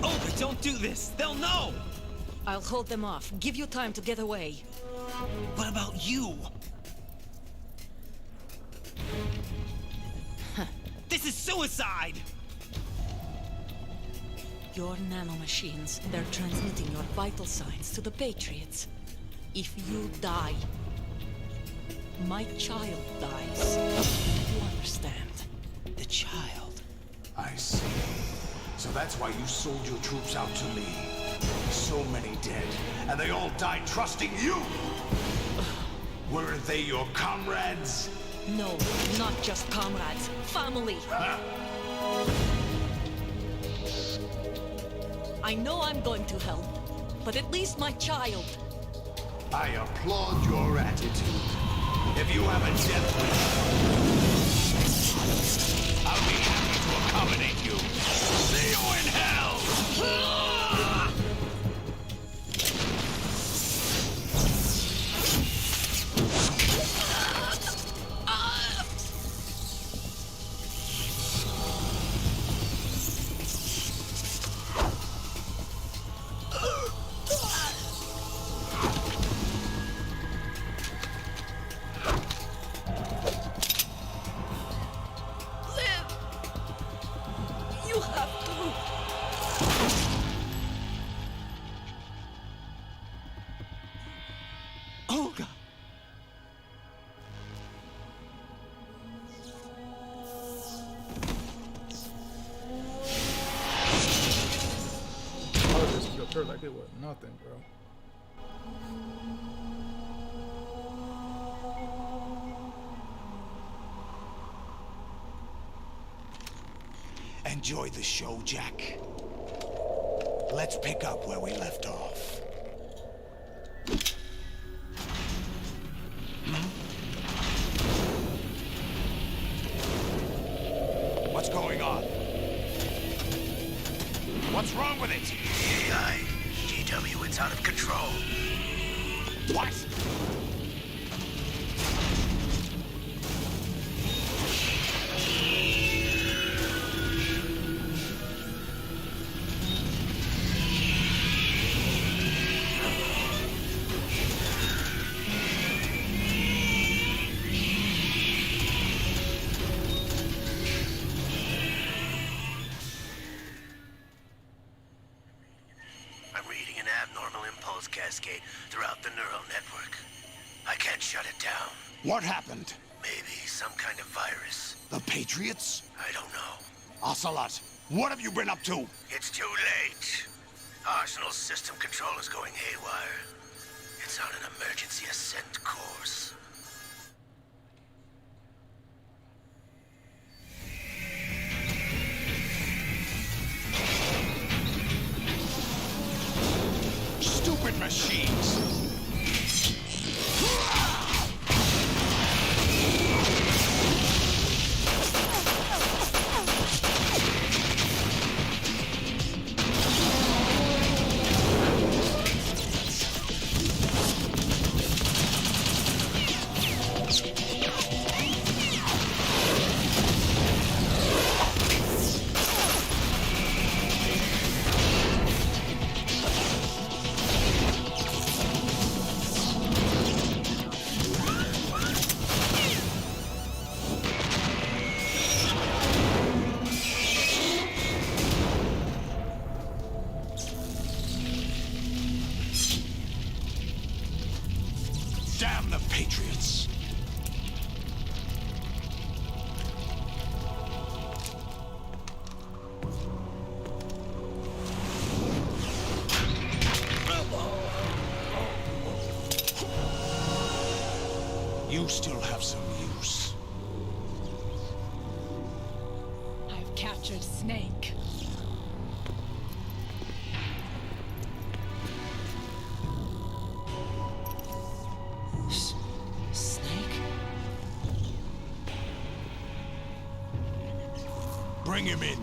Speaker 4: Olga, don't do this! They'll know!
Speaker 5: I'll hold them off. Give you time to get away.
Speaker 9: What about you?
Speaker 4: This is suicide!
Speaker 5: Your nanomachines, they're transmitting your vital signs to the Patriots. If you die, my child dies. You understand?
Speaker 4: The child.
Speaker 2: I see. So that's why you sold your troops out to me. So many dead, and they all died trusting you! Weren't they your comrades?
Speaker 5: No, not just comrades. Family. I know I'm going to hell, but at least my child.
Speaker 2: I applaud your attitude. If you have a death wish, I'll be happy to accommodate you. See you in hell!
Speaker 5: You have to.
Speaker 9: Olga!
Speaker 1: I just killed her like it was nothing, bro.
Speaker 2: Enjoy the show, Jack. Let's pick up where we left off. What's going on? What's wrong with it?
Speaker 3: AI, GW, it's out of control.
Speaker 2: What?
Speaker 3: I'm reading an abnormal impulse cascade throughout the neural network. I can't shut it down.
Speaker 2: What happened?
Speaker 3: Maybe some kind of virus.
Speaker 2: The Patriots?
Speaker 3: I don't know.
Speaker 2: Ocelot, what have you been up to?
Speaker 3: It's too late. Arsenal's system control is going haywire. It's on an emergency ascent course.
Speaker 2: Stupid machines! Damn the Patriots! You still have some use.
Speaker 11: I've captured Snake.
Speaker 4: Snake?
Speaker 2: Bring him in.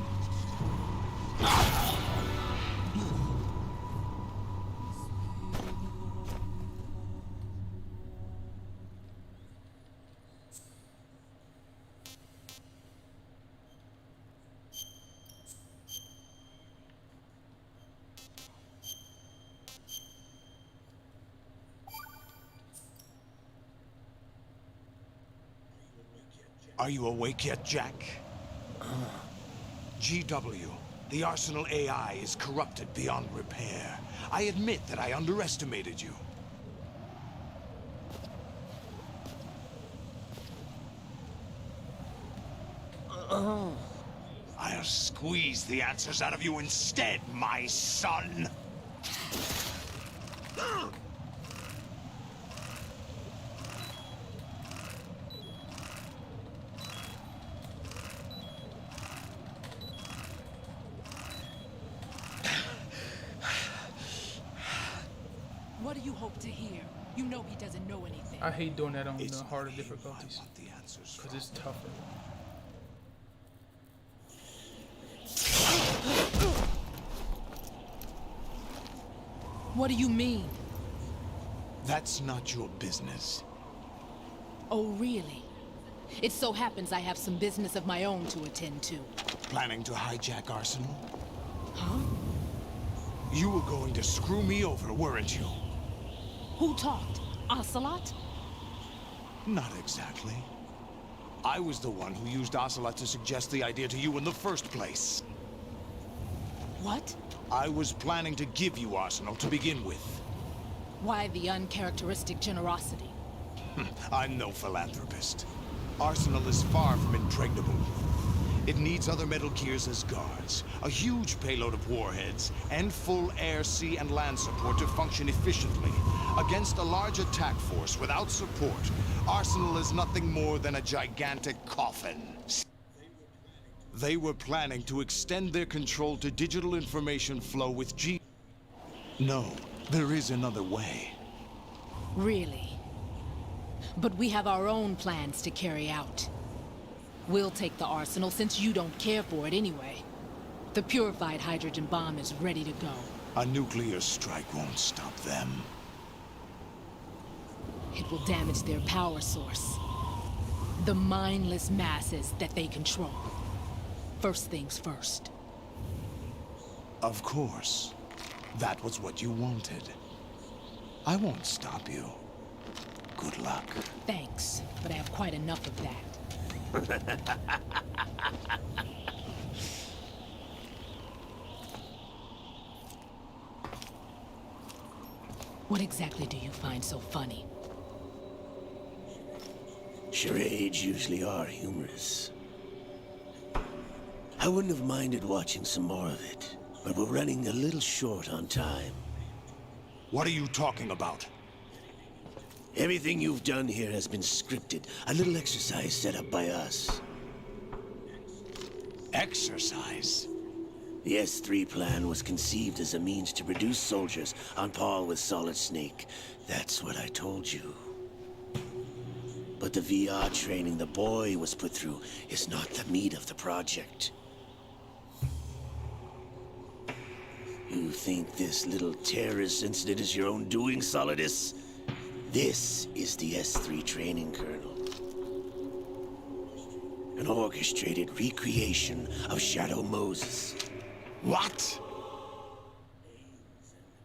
Speaker 2: Are you awake yet, Jack? GW, the Arsenal AI is corrupted beyond repair. I admit that I underestimated you. I'll squeeze the answers out of you instead, my son!
Speaker 11: What do you hope to hear? You know he doesn't know anything.
Speaker 1: I hate doing that on
Speaker 2: It's
Speaker 1: the harder
Speaker 2: you
Speaker 1: difficulties
Speaker 2: I want the answers
Speaker 1: because
Speaker 2: from.
Speaker 1: it's tougher.
Speaker 11: What do you mean?
Speaker 2: That's not your business.
Speaker 11: Oh, really? It so happens I have some business of my own to attend to.
Speaker 2: Planning to hijack Arsenal?
Speaker 11: Huh?
Speaker 2: You were going to screw me over, weren't you?
Speaker 11: Who talked? Ocelot?
Speaker 2: Not exactly. I was the one who used Ocelot to suggest the idea to you in the first place.
Speaker 11: What?
Speaker 2: I was planning to give you Arsenal to begin with.
Speaker 11: Why the uncharacteristic generosity?
Speaker 2: I'm no philanthropist. Arsenal is far from impregnable. It needs other Metal Gears as guards, a huge payload of warheads, and full air, sea, and land support to function efficiently. Against a large attack force without support, Arsenal is nothing more than a gigantic coffin. They were planning to extend their control to digital information flow with G... No, there is another way.
Speaker 11: Really? But we have our own plans to carry out. We'll take the Arsenal since you don't care for it anyway. The purified hydrogen bomb is ready to go.
Speaker 2: A nuclear strike won't stop them.
Speaker 11: It will damage their power source. The mindless masses that they control. First things first.
Speaker 2: Of course. That was what you wanted. I won't stop you. Good luck.
Speaker 11: Thanks, but I have quite enough of that. What exactly do you find so funny?
Speaker 3: Charades usually are humorous. I wouldn't have minded watching some more of it, but we're running a little short on time.
Speaker 2: What are you talking about?
Speaker 3: Everything you've done here has been scripted. A little exercise set up by us.
Speaker 2: Exercise?
Speaker 3: The S3 plan was conceived as a means to produce soldiers on par with Solid Snake. That's what I told you. But the VR training the boy was put through is not the meat of the project. You think this little terrorist incident is your own doing, Solidus? This is the S3 training kernel. An orchestrated recreation of Shadow Moses.
Speaker 2: What?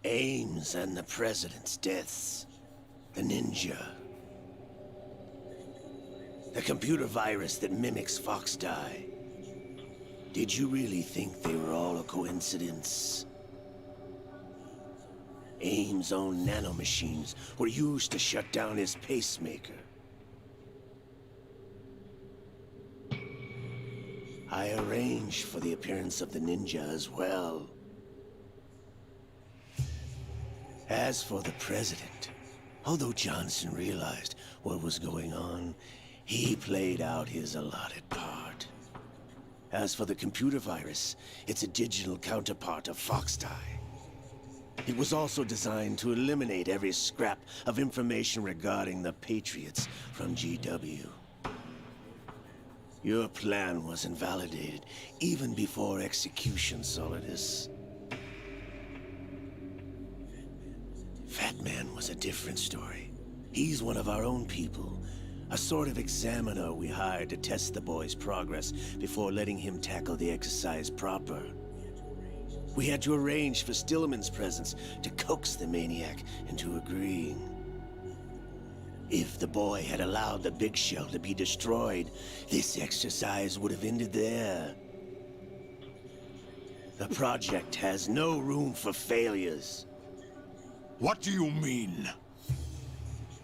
Speaker 3: Ames and the President's deaths. The ninja. The computer virus that mimics Foxdie. Did you really think they were all a coincidence? Ames' own nanomachines were used to shut down his pacemaker. I arranged for the appearance of the ninja as well. As for the President, although Johnson realized what was going on, he played out his allotted part. As for the computer virus, it's a digital counterpart of Foxdie. It was also designed to eliminate every scrap of information regarding the Patriots from GW. Your plan was invalidated even before execution, Solidus. Fat Man was a different story. He's one of our own people. A sort of examiner we hired to test the boy's progress before letting him tackle the exercise proper. We had to arrange for Stillman's presence to coax the maniac into agreeing. If the boy had allowed the big shell to be destroyed, this exercise would have ended there. The project has no room for failures.
Speaker 2: What do you mean?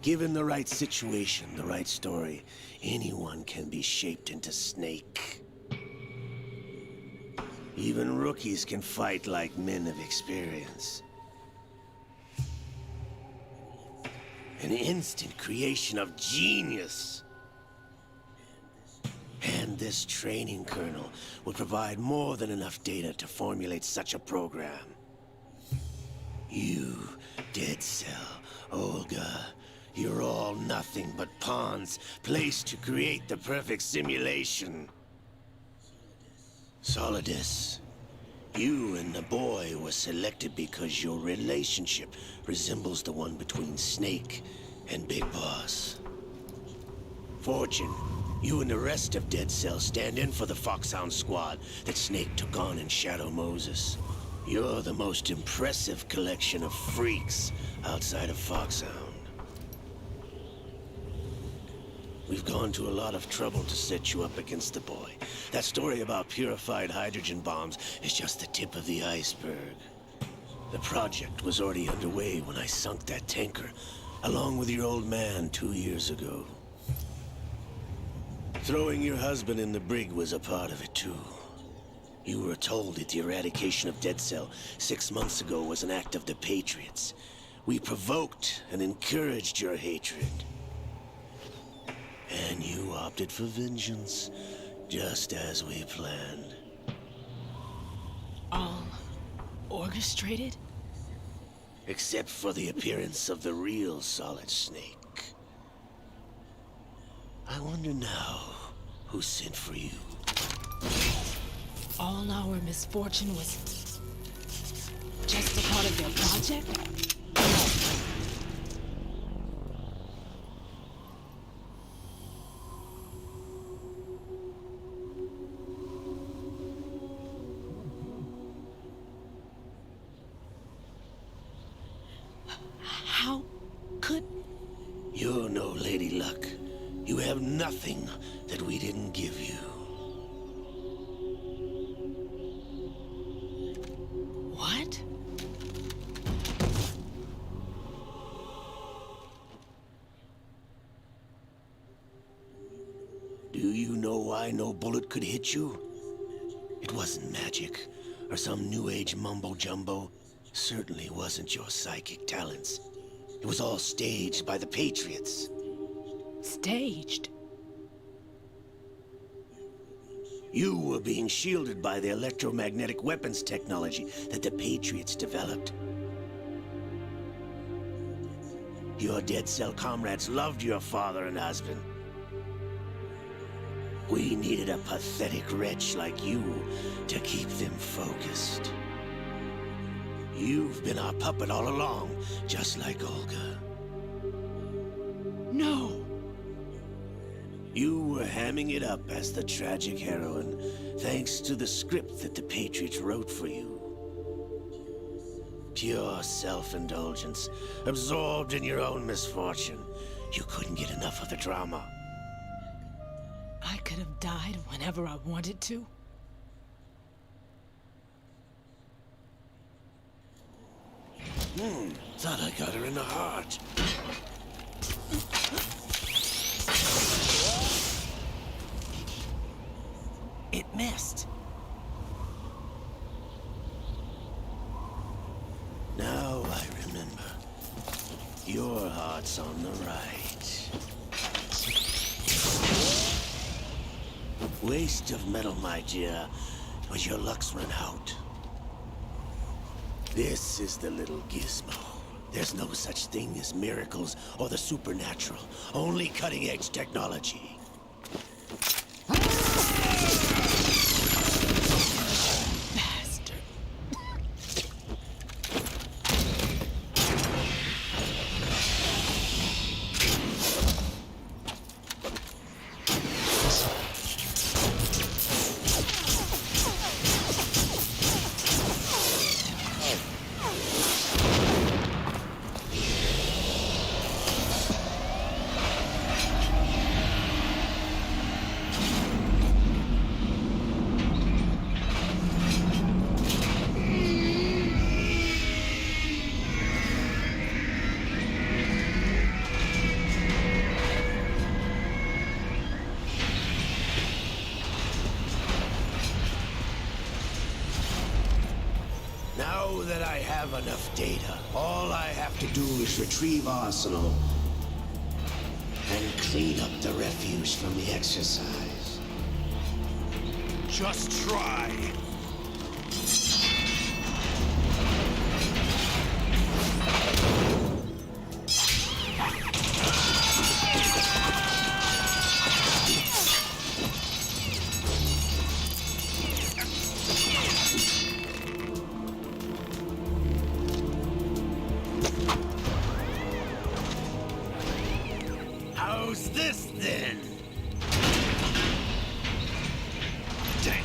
Speaker 3: Given the right situation, the right story, anyone can be shaped into Snake. Even rookies can fight like men of experience. An instant creation of genius. And this training kernel would provide more than enough data to formulate such a program. You, Dead Cell, Olga, you're all nothing but pawns placed to create the perfect simulation. Solidus, you and the boy were selected because your relationship resembles the one between Snake and Big Boss. Fortune, you and the rest of Dead Cell stand in for the Foxhound squad that Snake took on in Shadow Moses. You're the most impressive collection of freaks outside of Foxhound. We've gone to a lot of trouble to set you up against the boy. That story about purified hydrogen bombs is just the tip of the iceberg. The project was already underway when I sunk that tanker, along with your old man 2 years ago. Throwing your husband in the brig was a part of it too. You were told that the eradication of Dead Cell 6 months ago was an act of the Patriots. We provoked and encouraged your hatred. And you opted for vengeance, just as we planned.
Speaker 11: All orchestrated?
Speaker 3: Except for the appearance of the real Solid Snake. I wonder now who sent for you.
Speaker 11: All our misfortune was just a part of their project? How could...
Speaker 3: You're no Lady Luck. You have nothing that we didn't give you.
Speaker 11: What?
Speaker 3: Do you know why no bullet could hit you? It wasn't magic, or some new age mumbo-jumbo. Certainly wasn't your psychic talents. It was all staged by the Patriots.
Speaker 11: Staged?
Speaker 3: You were being shielded by the electromagnetic weapons technology that the Patriots developed. Your Dead Cell comrades loved your father and husband. We needed a pathetic wretch like you to keep them focused. You've been our puppet all along, just like Olga.
Speaker 11: No!
Speaker 3: You were hamming it up as the tragic heroine, thanks to the script that the Patriots wrote for you. Pure self-indulgence, absorbed in your own misfortune. You couldn't get enough of the drama.
Speaker 11: I could have died whenever I wanted to.
Speaker 3: Thought I got her in the heart.
Speaker 4: It missed.
Speaker 3: Now I remember. Your heart's on the right. Waste of metal, my dear, but your luck's run out. This is the little gizmo. There's no such thing as miracles or the supernatural. Only cutting-edge technology.
Speaker 11: Bastard.
Speaker 3: have enough data. All I have to do is retrieve Arsenal and clean up the refuse from the exercise.
Speaker 2: Just try.
Speaker 3: How's this then?
Speaker 2: Damn.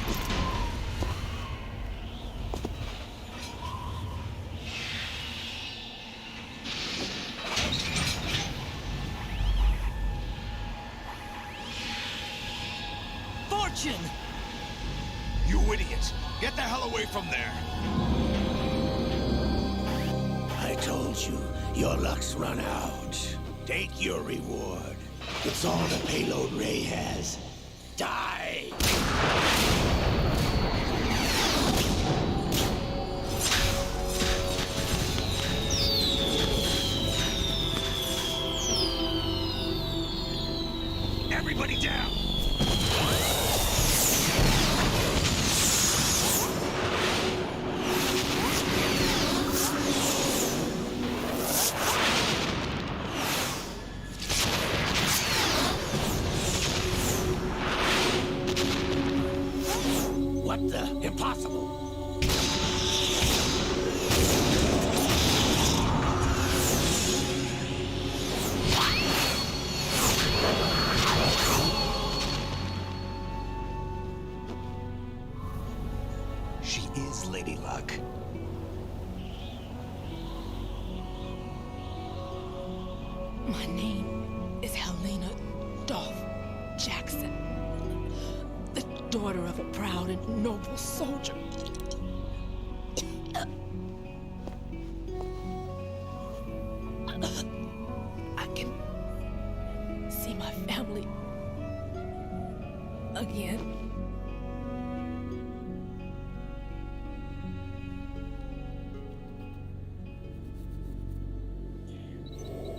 Speaker 10: Fortune!
Speaker 2: You idiot! Get the hell away from there!
Speaker 3: I told you, your luck's run out. Take your reward. It's all the payload Ray has. Die!
Speaker 2: Everybody down!
Speaker 3: What the? Impossible!
Speaker 9: She is Lady Luck.
Speaker 11: My name is Helena Dolph Jackson, the daughter of a proud and noble soldier. I can see my family again.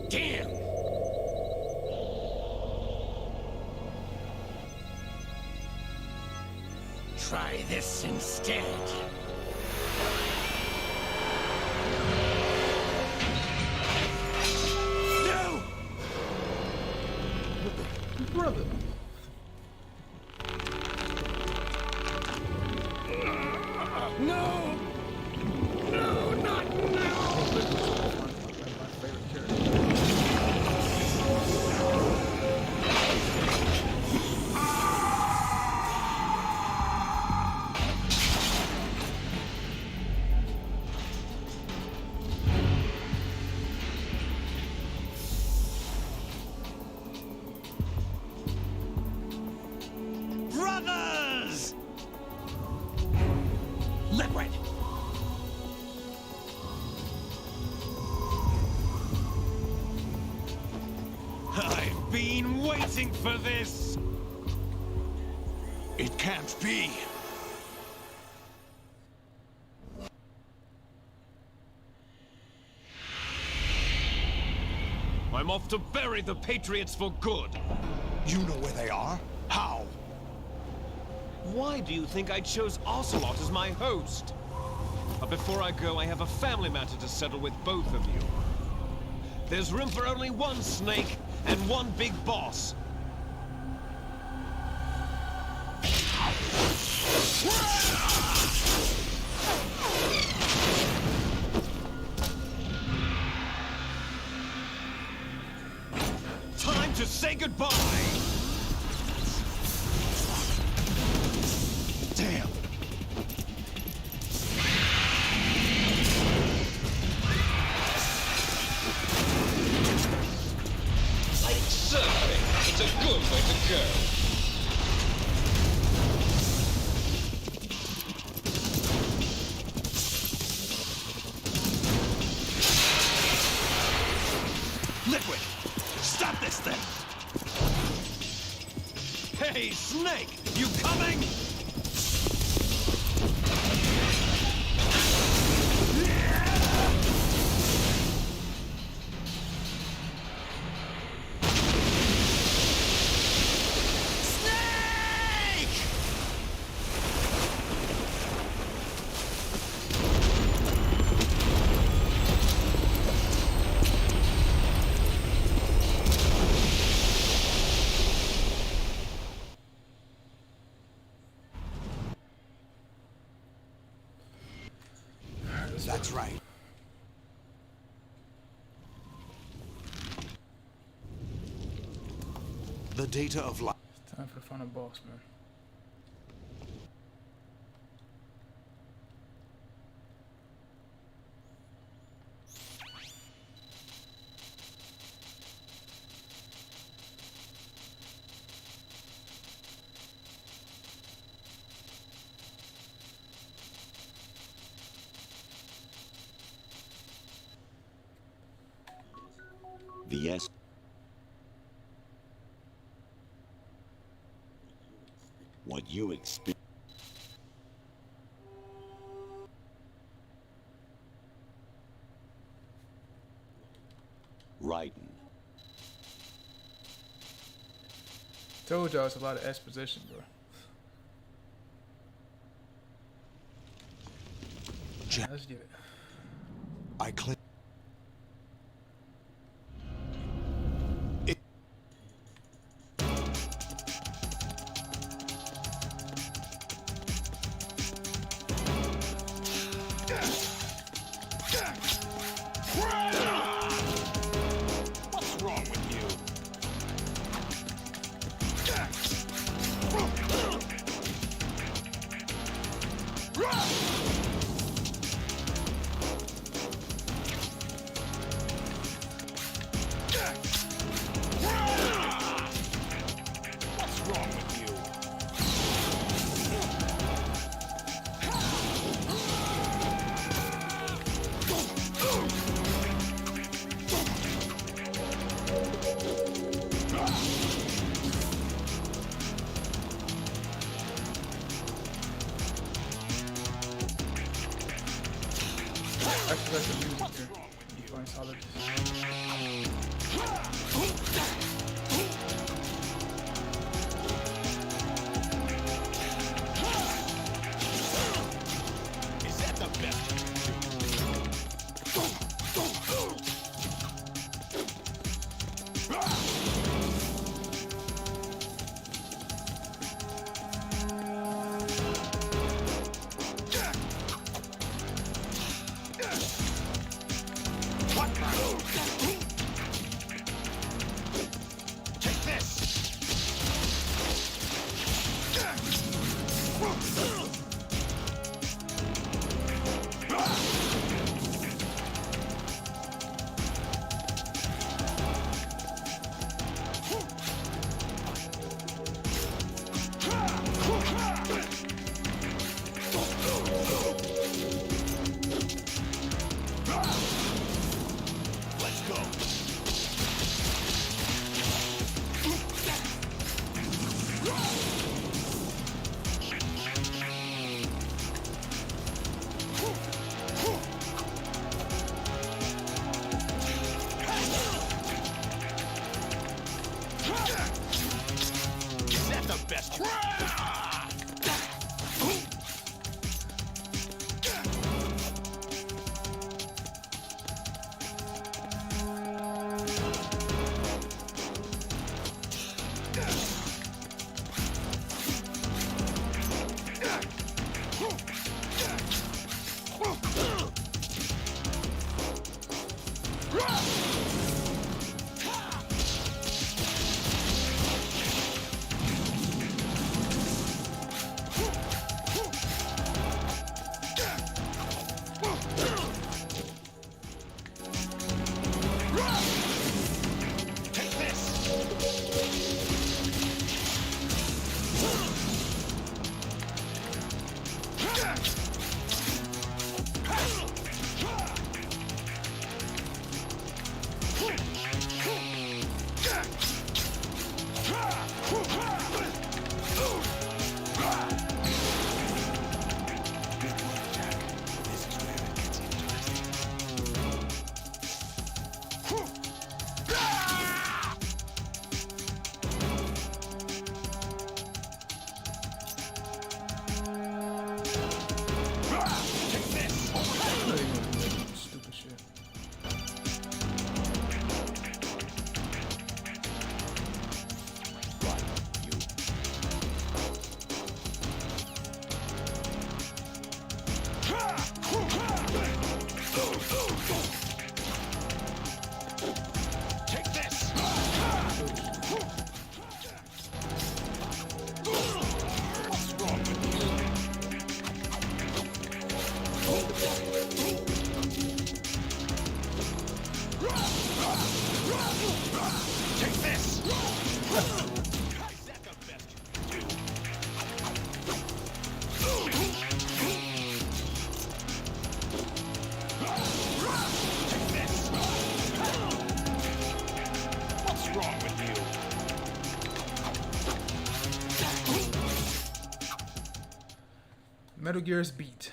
Speaker 3: Damn! Try this instead. No!
Speaker 1: Brother.
Speaker 3: No! No, not now!
Speaker 1: My favorite character.
Speaker 2: Brothers!
Speaker 3: Liquid!
Speaker 2: I've been waiting for this! It can't be! I'm off to bury the Patriots for good! You know where they are? How?
Speaker 12: Why do you think I chose Ocelot as my host? But before I go, I have a family matter to settle with both of you. There's room for only one snake and one big boss. Time to say goodbye!
Speaker 2: Damn!
Speaker 12: Like surfing, it's a good way to go.
Speaker 2: Liquid! Stop this thing!
Speaker 12: Hey, Snake! You coming?
Speaker 2: Yeah! That's right. The data of life.
Speaker 1: It's time for the final boss, man.
Speaker 7: The S. What you expect. Raiden.
Speaker 1: Told y'all it's a lot of exposition, bro. Let's get it.
Speaker 2: I click.
Speaker 7: What's wrong with you? What's wrong with you?
Speaker 1: Actually, like the music here. You find solid.
Speaker 7: Is that the best you Take this! Let's go! Is that the best? Take this!
Speaker 1: I know they gonna do that stupid shit.
Speaker 2: Take this!
Speaker 12: What's wrong with you?
Speaker 1: Metal Gear's beat.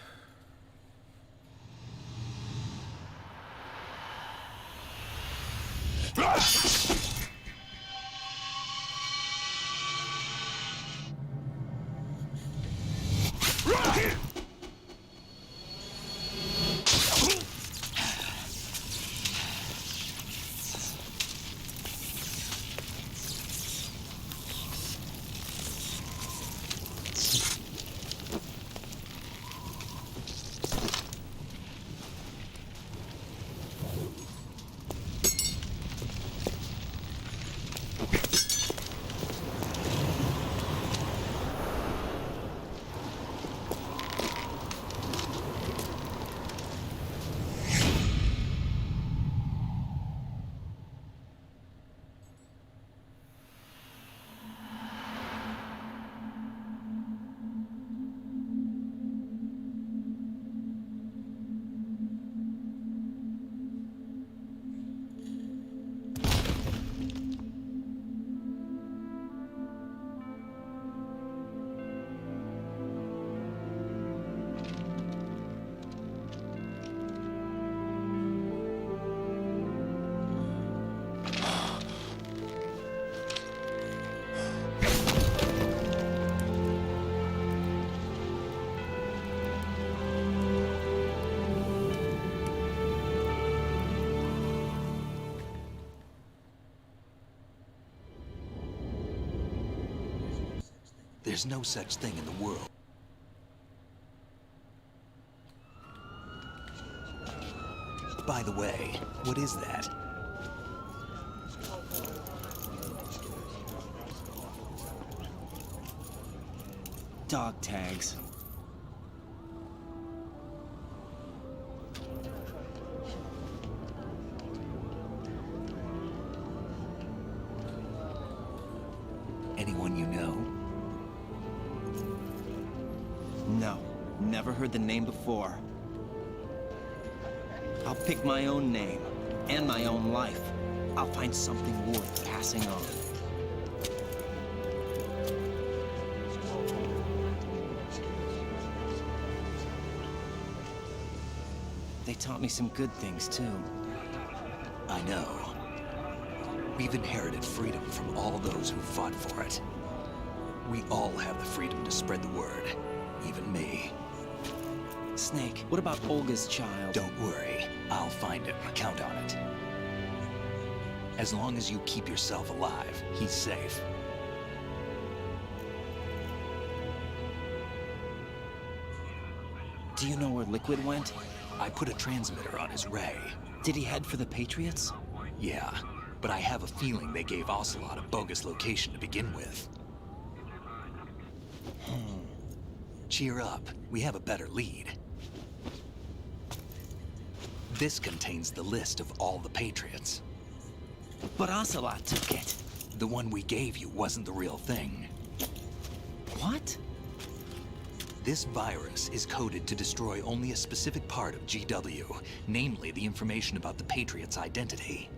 Speaker 9: There's no such thing in the world. By the way, what is that?
Speaker 4: Dog tags.
Speaker 9: Anyone you know?
Speaker 4: No, never heard the name before. I'll pick my own name, and my own life. I'll find something worth passing on. They taught me some good things, too.
Speaker 9: I know. We've inherited freedom from all those who fought for it. We all have the freedom to spread the word, even me.
Speaker 4: Snake, what about Olga's child?
Speaker 9: Don't worry, I'll find him. Count on it. As long as you keep yourself alive, he's safe.
Speaker 4: Do you know where Liquid went?
Speaker 9: I put a transmitter on his ray.
Speaker 4: Did he head for the Patriots?
Speaker 9: Yeah, but I have a feeling they gave Ocelot a bogus location to begin with. Cheer up, we have a better lead. This contains the list of all the Patriots.
Speaker 4: But Ocelot took it.
Speaker 9: The one we gave you wasn't the real thing.
Speaker 4: What?
Speaker 9: This virus is coded to destroy only a specific part of GW, namely the information about the Patriot's identity.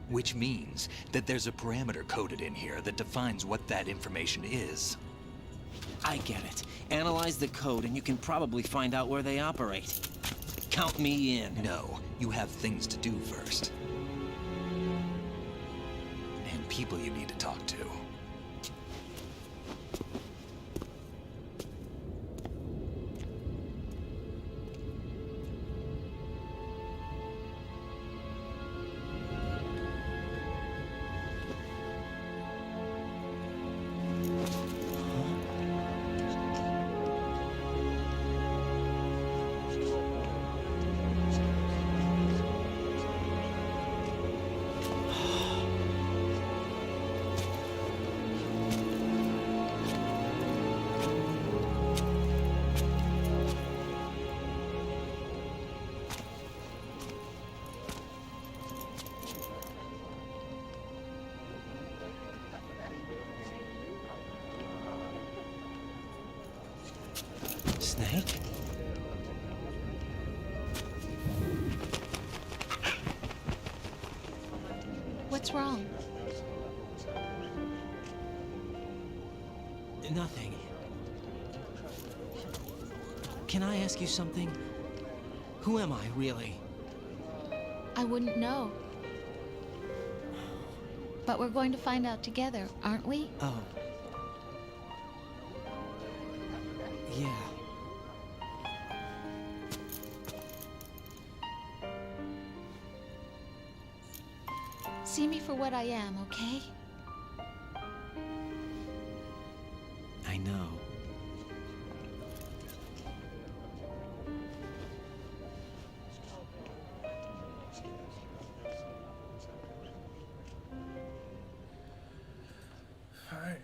Speaker 9: Which means that there's a parameter coded in here that defines what that information is.
Speaker 4: I get it. Analyze the code and you can probably find out where they operate. Count me in.
Speaker 9: No, you have things to do first. And people you need to talk to.
Speaker 6: What's wrong?
Speaker 4: Nothing. Can I ask you something? Who am I, really?
Speaker 6: I wouldn't know. But we're going to find out together, aren't we?
Speaker 4: Oh. Yeah.
Speaker 6: See me for what I am, okay?
Speaker 4: I know.
Speaker 1: Alright.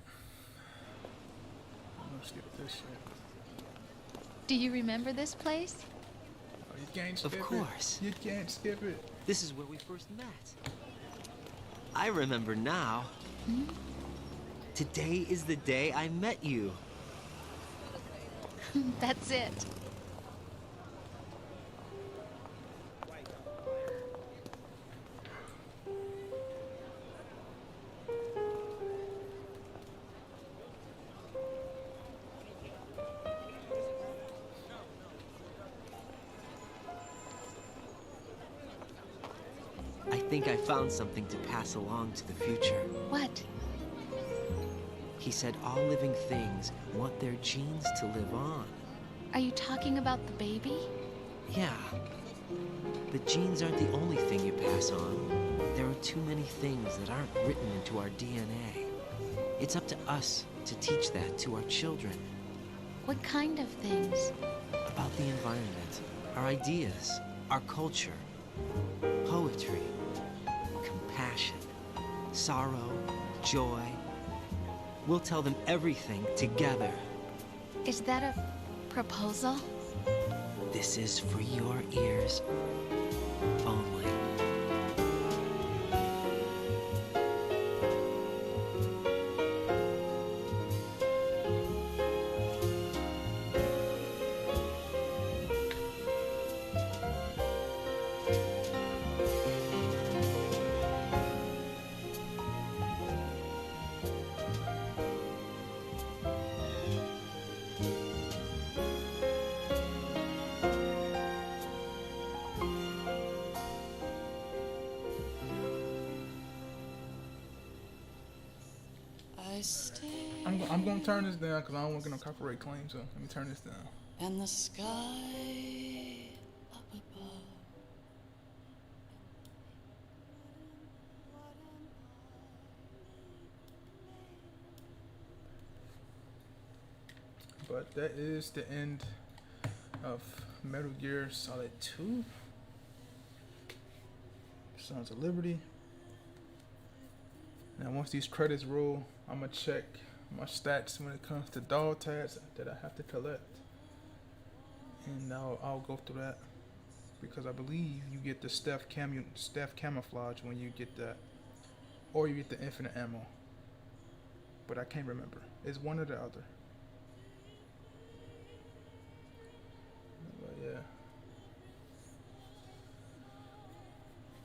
Speaker 1: Let's get this shit.
Speaker 6: Do you remember this place?
Speaker 1: Oh, you can't skip it.
Speaker 4: Of course.
Speaker 1: You can't skip it.
Speaker 4: This is where we first met. I remember now.
Speaker 6: Hmm?
Speaker 4: Today is the day I met you.
Speaker 6: That's it.
Speaker 4: I think I found something to pass along to the future.
Speaker 6: What?
Speaker 4: He said all living things want their genes to live on.
Speaker 6: Are you talking about the baby?
Speaker 4: Yeah. But genes aren't the only thing you pass on. There are too many things that aren't written into our DNA. It's up to us to teach that to our children.
Speaker 6: What kind of things?
Speaker 4: About the environment, our ideas, our culture, poetry, compassion, sorrow, joy. We'll tell them everything together.
Speaker 6: Is that a proposal?
Speaker 4: This is for your ears only.
Speaker 1: I'm gonna turn this down because I don't want to get no copyright claim, so let me turn this down.
Speaker 13: And the sky up above.
Speaker 1: But that is the end of Metal Gear Solid 2. Sons of Liberty. Now once these credits roll, I'm gonna check my stats when it comes to dog tags that I have to collect, and I'll go through that because I believe you get the stealth camouflage when you get that, or you get the infinite ammo. But I can't remember. It's one or the other. But yeah,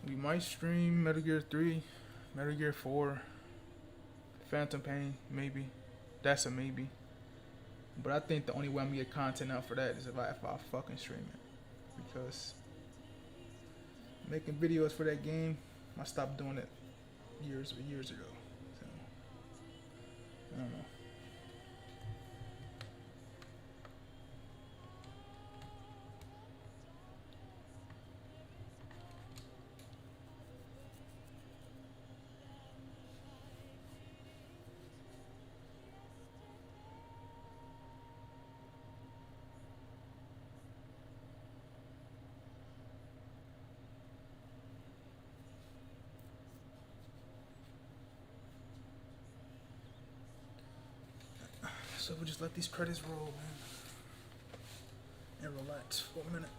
Speaker 1: we might stream Metal Gear 3, Metal Gear 4. Phantom Pain, maybe. That's a maybe. But I think the only way I'm gonna get content out for that is if I fucking stream it. Because making videos for that game, I stopped doing it years ago. So I don't know. So we'll just let these credits roll, man, and relax for a minute.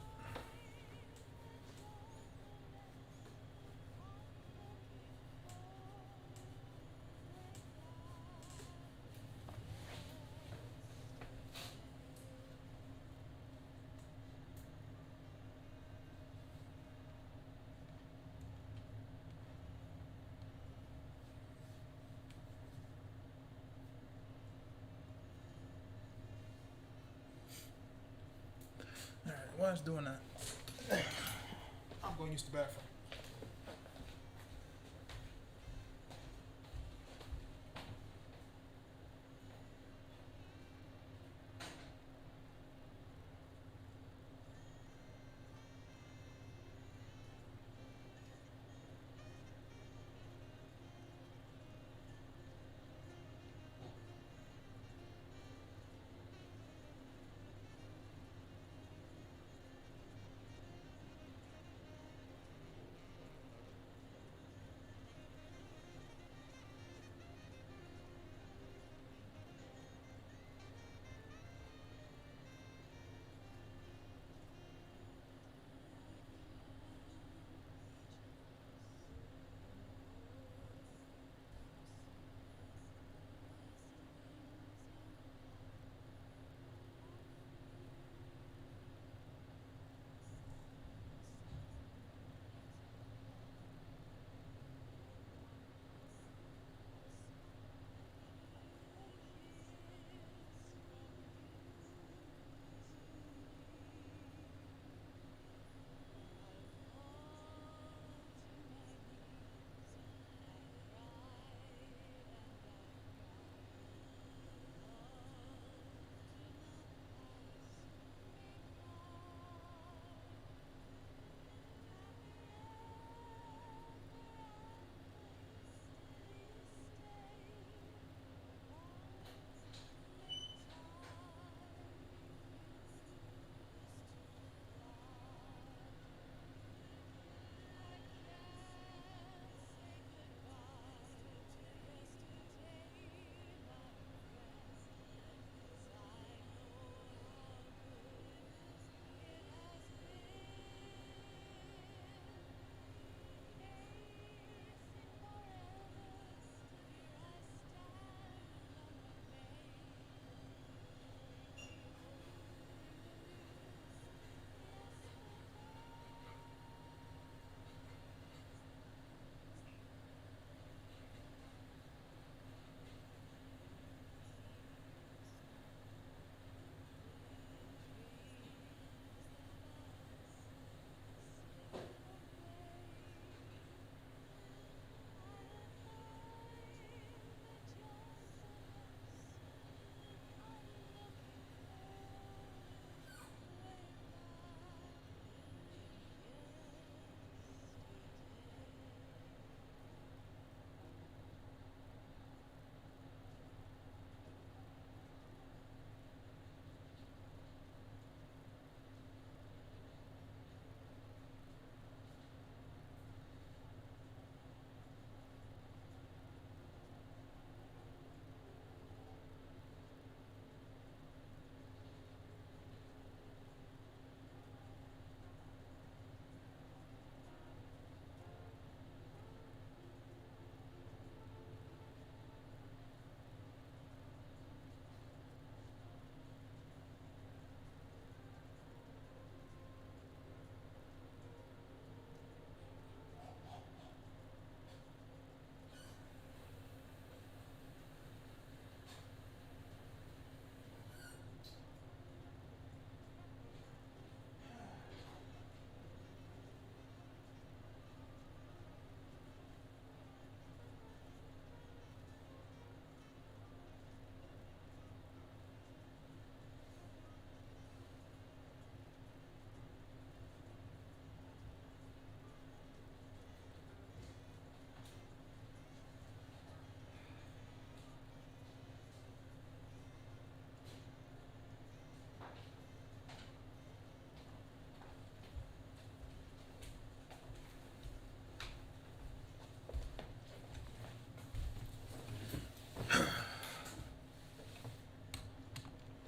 Speaker 1: While it's doing that, I'm going to use the bathroom.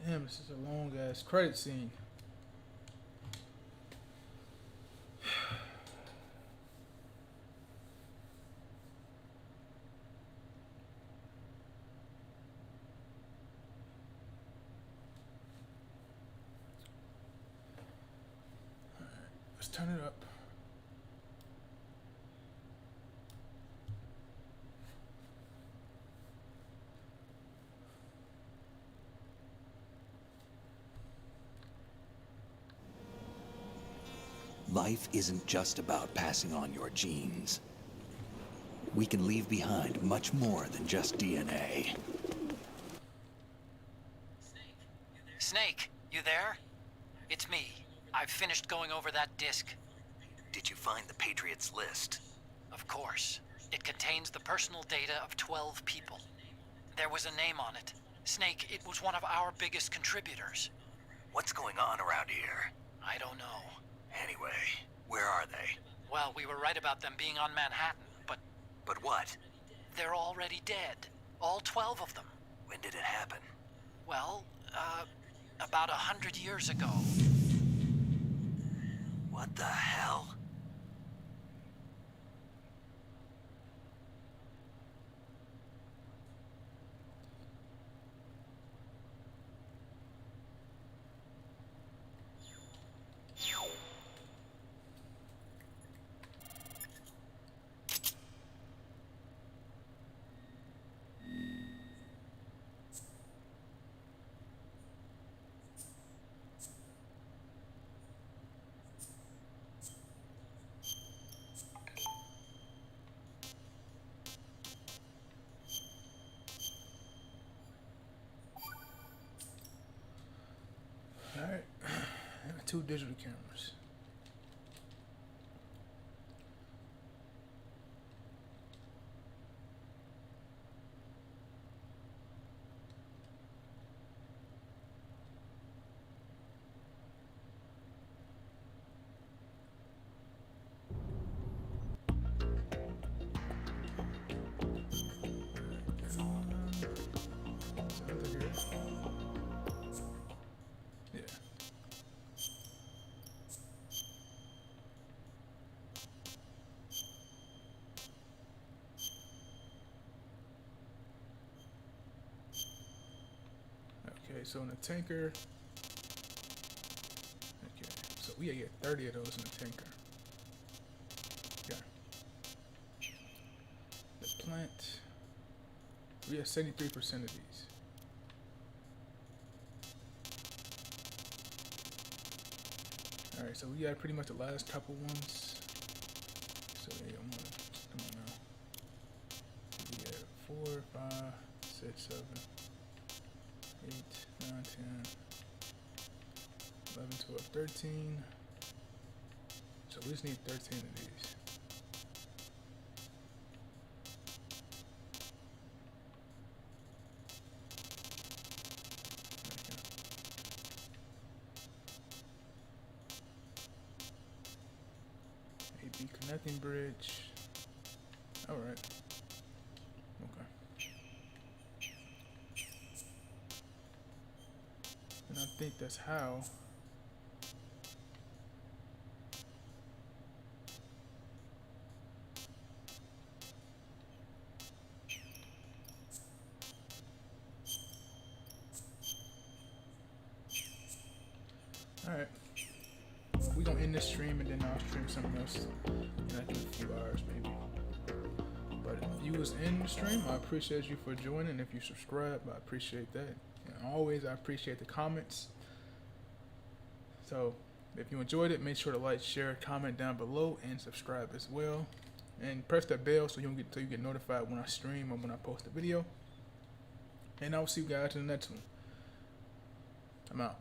Speaker 1: Damn, this is a long ass credit scene. Let's turn it up.
Speaker 9: Life isn't just about passing on your genes. We can leave behind much more than just DNA.
Speaker 10: Snake, you there? It's me. I've finished going over that disk.
Speaker 9: Did you find the Patriots list?
Speaker 10: Of course. It contains the personal data of 12 people. There was a name on it. Snake, it was one of our biggest contributors.
Speaker 9: What's going on around here?
Speaker 10: I don't know.
Speaker 9: Anyway, where are they?
Speaker 10: Well, we were right about them being on Manhattan, but
Speaker 9: But what?
Speaker 10: they're already dead. All 12 of them.
Speaker 9: When did it happen?
Speaker 10: Well, about 100 years ago.
Speaker 9: What the hell?
Speaker 1: Alright. 2 digital cameras. Yeah. Okay, so in the tanker. Okay, so we get 30 of those in the tanker. Okay. The plant. We have 73% of these. Alright, so we got pretty much the last couple ones. So yeah, come on now. We have 4, 5, 6, 7, 8, 9, 10, 11, 12, 13. So we just need 13 of these. AB connecting bridge. Alright. Okay. And I think that's how. Alright. We're gonna end this stream and then I'll stream something else in like a few hours maybe. But if you was in the stream, I appreciate you for joining. If you subscribe, I appreciate that. And always, I appreciate the comments. So if you enjoyed it, make sure to like, share, comment down below, and subscribe as well. And press that bell so you get notified when I stream or when I post a video. And I'll see you guys in the next one. I'm out.